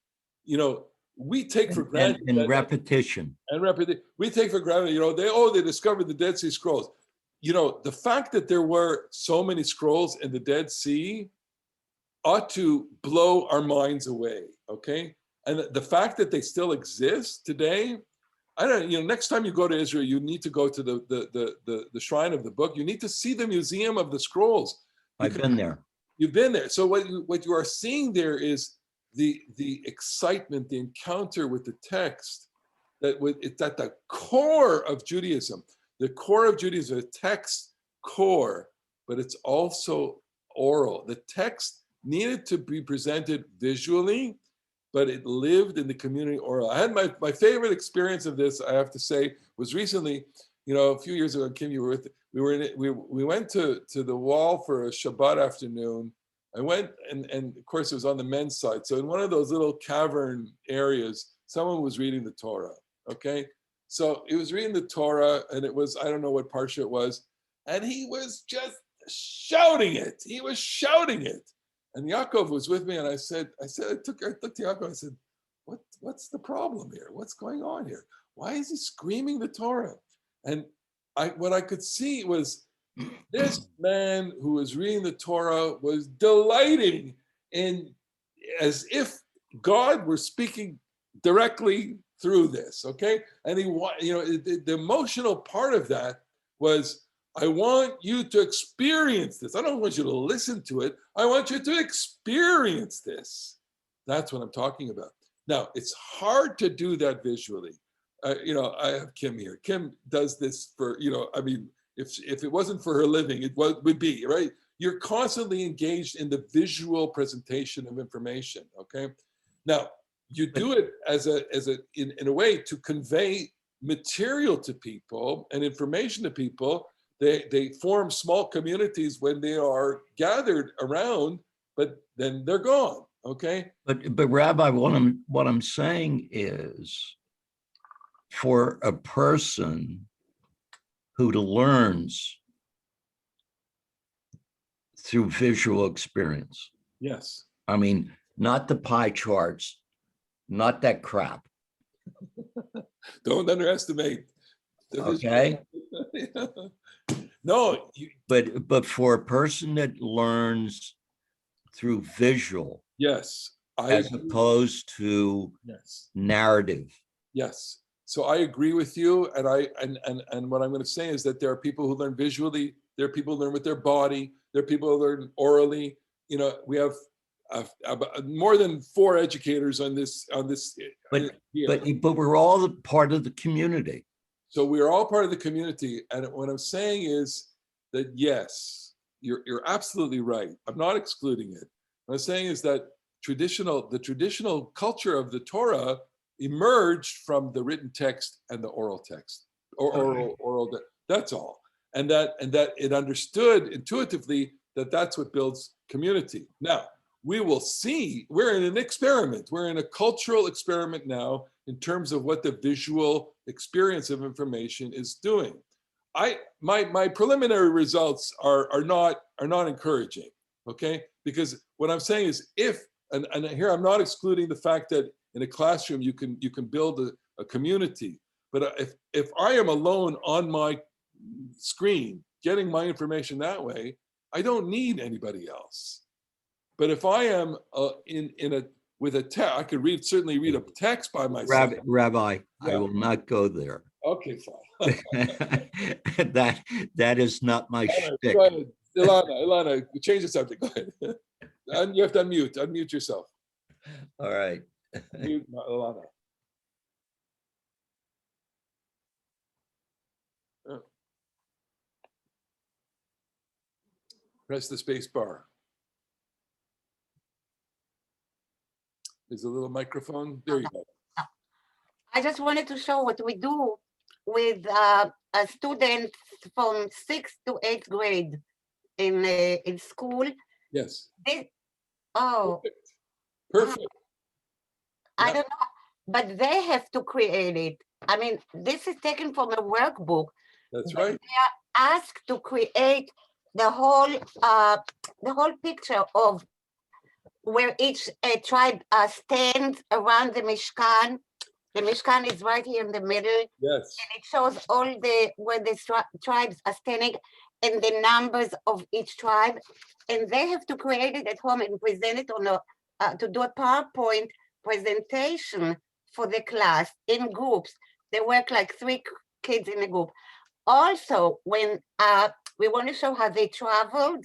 We take for granted and repetition. We take for granted. They discovered the Dead Sea Scrolls. The fact that there were so many scrolls in the Dead Sea ought to blow our minds away. Okay. And the fact that they still exist today, next time you go to Israel, you need to go to the Shrine of the Book. You need to see the Museum of the Scrolls. I've been there. You've been there. So what you are seeing there is the excitement, the encounter with the text, it's at the core of Judaism. The core of Judaism is a text core, but it's also oral. The text needed to be presented visually, but it lived in the community oral. I had my favorite experience of this, I have to say, was recently, a few years ago. Kim, you were with, we went to the wall for a Shabbat afternoon. I went, and of course it was on the men's side. So in one of those little cavern areas, someone was reading the Torah, okay? So he was reading the Torah, and it was, I don't know what Parasha it was, and he was just shouting it. He was shouting it. And Yaakov was with me, and I looked to Yaakov, I said, what's the problem here? What's going on here? Why is he screaming the Torah? And what I could see was this man who was reading the Torah was delighting in, as if God were speaking directly through this, okay? And the emotional part of that was I want you to experience this. I don't want you to listen to it. I want you to experience this. That's what I'm talking about. Now, it's hard to do that visually. You know, I have Kim here. Kim does this for, you know, I mean, if it wasn't for her living, it would be, right? You're constantly engaged in the visual presentation of information, okay? Now, you do it in a way to convey material to people and information to people. They form small communities when they are gathered around, but then they're gone, okay? But Rabbi, what I'm saying is, for a person who learns through visual experience. Yes. I mean, not the pie charts, not that crap. Don't underestimate. Okay. No. But for a person that learns through visual, yes, as opposed to narrative. Yes. So I agree with you, and what I'm going to say is that there are people who learn visually. There are people who learn with their body. There are people who learn orally. You know, we have more than 4 educators on this. But we're all part of the community. So we are all part of the community, and what I'm saying is that yes, you're absolutely right. I'm not excluding it. What I'm saying is that the traditional culture of the Torah emerged from the written text and the oral text, or oral. That's all, and that it understood intuitively that that's what builds community. Now we will see. We're in an experiment. We're in a cultural experiment now in terms of what the visual experience of information is doing. My preliminary results are not encouraging. Okay, because what I'm saying is and here I'm not excluding the fact that in a classroom you can build a community, but if I am alone on my screen getting my information that way, I don't need anybody else. But if I am with a text, I could certainly read a text by myself. Rabbi, Yeah. I will not go there. Okay, fine. that is not my shtick. Go ahead. Ilana, change the subject. Go ahead. And you have to unmute yourself. All right. Mute Ilana. Oh. Press the space bar. There's a little microphone. There you go. I just wanted to show what we do with students from 6th to 8th grade in school. Yes. Perfect. I don't know, but they have to create it. I mean, this is taken from a workbook. That's right. They are asked to create the whole picture of where each tribe stands around the Mishkan. The Mishkan is right here in the middle. Yes. And it shows where the tribes are standing and the numbers of each tribe. And they have to create it at home and present it to do a PowerPoint presentation for the class in groups. They work like 3 kids in a group. Also, when we want to show how they traveled,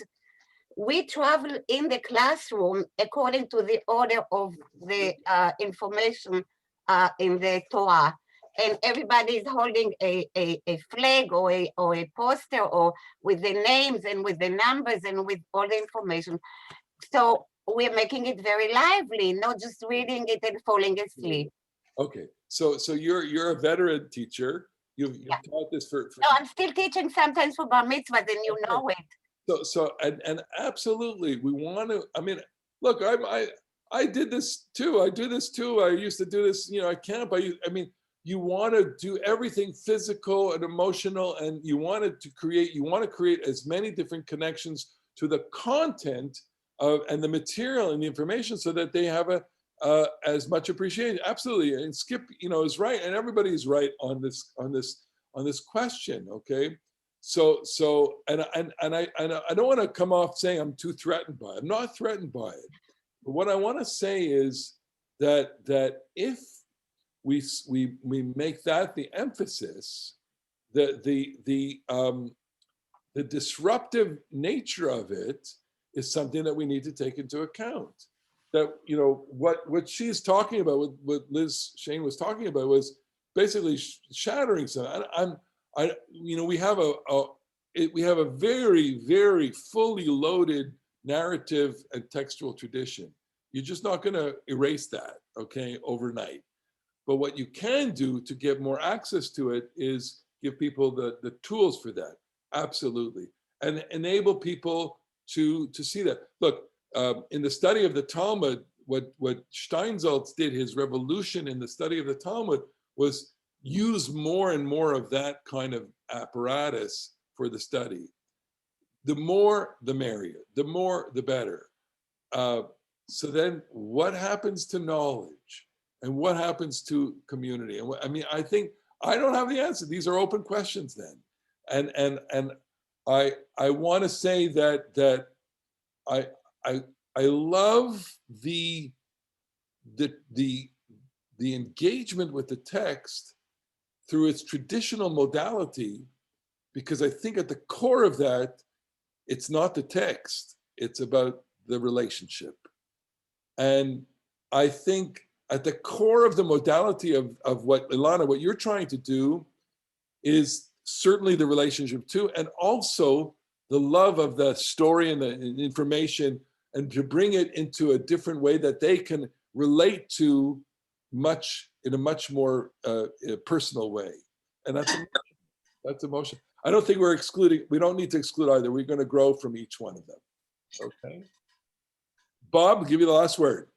we travel in the classroom according to the order of the information in the Torah. And everybody is holding a flag or a poster or with the names and with the numbers and with all the information. So we're making it very lively, not just reading it and falling asleep. Okay, so you're a veteran teacher. You've taught this for. No, I'm still teaching sometimes for bar mitzvahs, and you know it. So absolutely, we want to. I mean, look, I did this too. I do this too. I used to do this. You know, I can't. But I mean, you want to do everything physical and emotional, and you want to create as many different connections to the content and the material and the information, so that they have as much appreciation. Absolutely, and Skip, is right, and everybody is right on this question. Okay, so and I don't want to come off saying I'm too threatened by it. I'm not threatened by it. But what I want to say is that if we make that the emphasis, the the disruptive nature of it is something that we need to take into account. That, you know, what she's talking about, what Liz Shane was talking about, was basically shattering something. You know, we have a very, very fully loaded narrative and textual tradition. You're just not going to erase that, okay, overnight. But what you can do to get more access to it is give people the tools for that. Absolutely. And enable people to see that. Look, in the study of the Talmud, what Steinsaltz did, his revolution in the study of the Talmud, was use more and more of that kind of apparatus for the study. The more, the merrier. The more, the better. So then what happens to knowledge? And what happens to community? And I mean, I think I don't have the answer. These are open questions then. And I want to say that I love the engagement with the text through its traditional modality, because I think at the core of that, it's not the text, it's about the relationship. And I think at the core of the modality of what, Ilana, what you're trying to do is certainly the relationship too, and also the love of the story and the information, and to bring it into a different way that they can relate to in a much more personal way. And that's emotion. I don't think we don't need to exclude either. We're going to grow from each one of them. Okay. Bob, I'll give you the last word.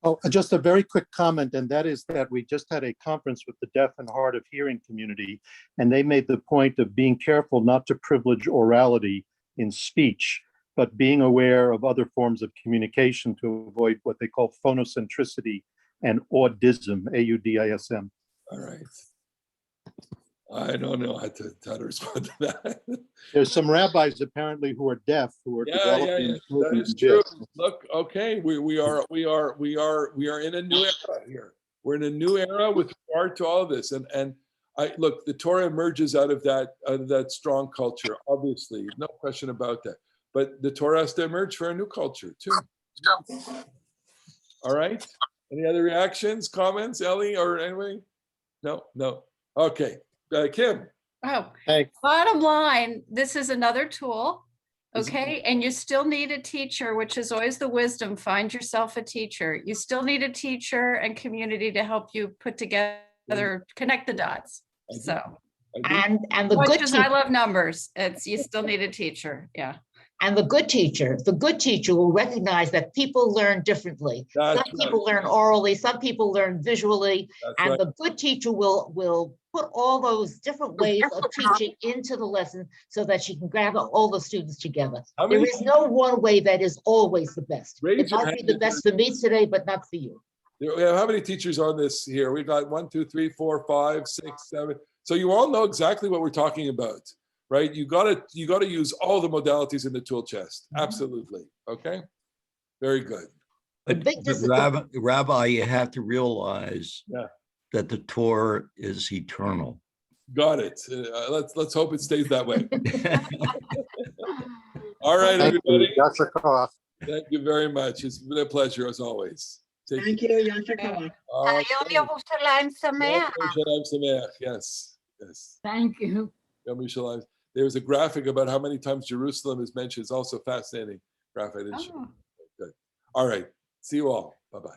Oh, just a very quick comment, and that is that we just had a conference with the deaf and hard of hearing community, and they made the point of being careful not to privilege orality in speech, but being aware of other forms of communication to avoid what they call phonocentricity and audism, A-U-D-I-S-M. All right. I don't know how to respond to that. There's some rabbis apparently who are deaf who are developing. That is true. Look, okay, we are in a new era here. We're in a new era with regard to all this, and I look. The Torah emerges out of that strong culture, obviously, no question about that. But the Torah has to emerge for a new culture too. All right. Any other reactions, comments, Ellie, or anybody? No. Okay. Kim. Oh, Hey. bottom line, this is another tool. Okay. And you still need a teacher, which is always the wisdom. Find yourself a teacher. You still need a teacher and community to help you put together, connect the dots. So, And the much good as teacher, I love numbers, you still need a teacher. Yeah. and the good teacher will recognize that people learn differently. Some people learn orally, some people learn visually, and the good teacher will put all those different ways of teaching into the lesson so that she can gather all the students together. There is no one way that is always the best. It might be the best for me today, but not for you. How many teachers on this here? We've got 1, 2, 3, 4, 5, 6, 7. So you all know exactly what we're talking about, right? You gotta use all the modalities in the tool chest. Absolutely. Okay. Very good. But Rabbi, you have to realize that the Torah is eternal. Got it. Let's hope it stays that way. All right, everybody. Thank you very much. It's been a pleasure as always. Thank you. Yom Tov. Yom Yerushalayim Sameach. Yerushalayim Sameach. Yes. Thank you. Yom Yerushalayim. There's a graphic about how many times Jerusalem is mentioned. It's also fascinating graphic. I didn't show. Good. All right. See you all. Bye-bye.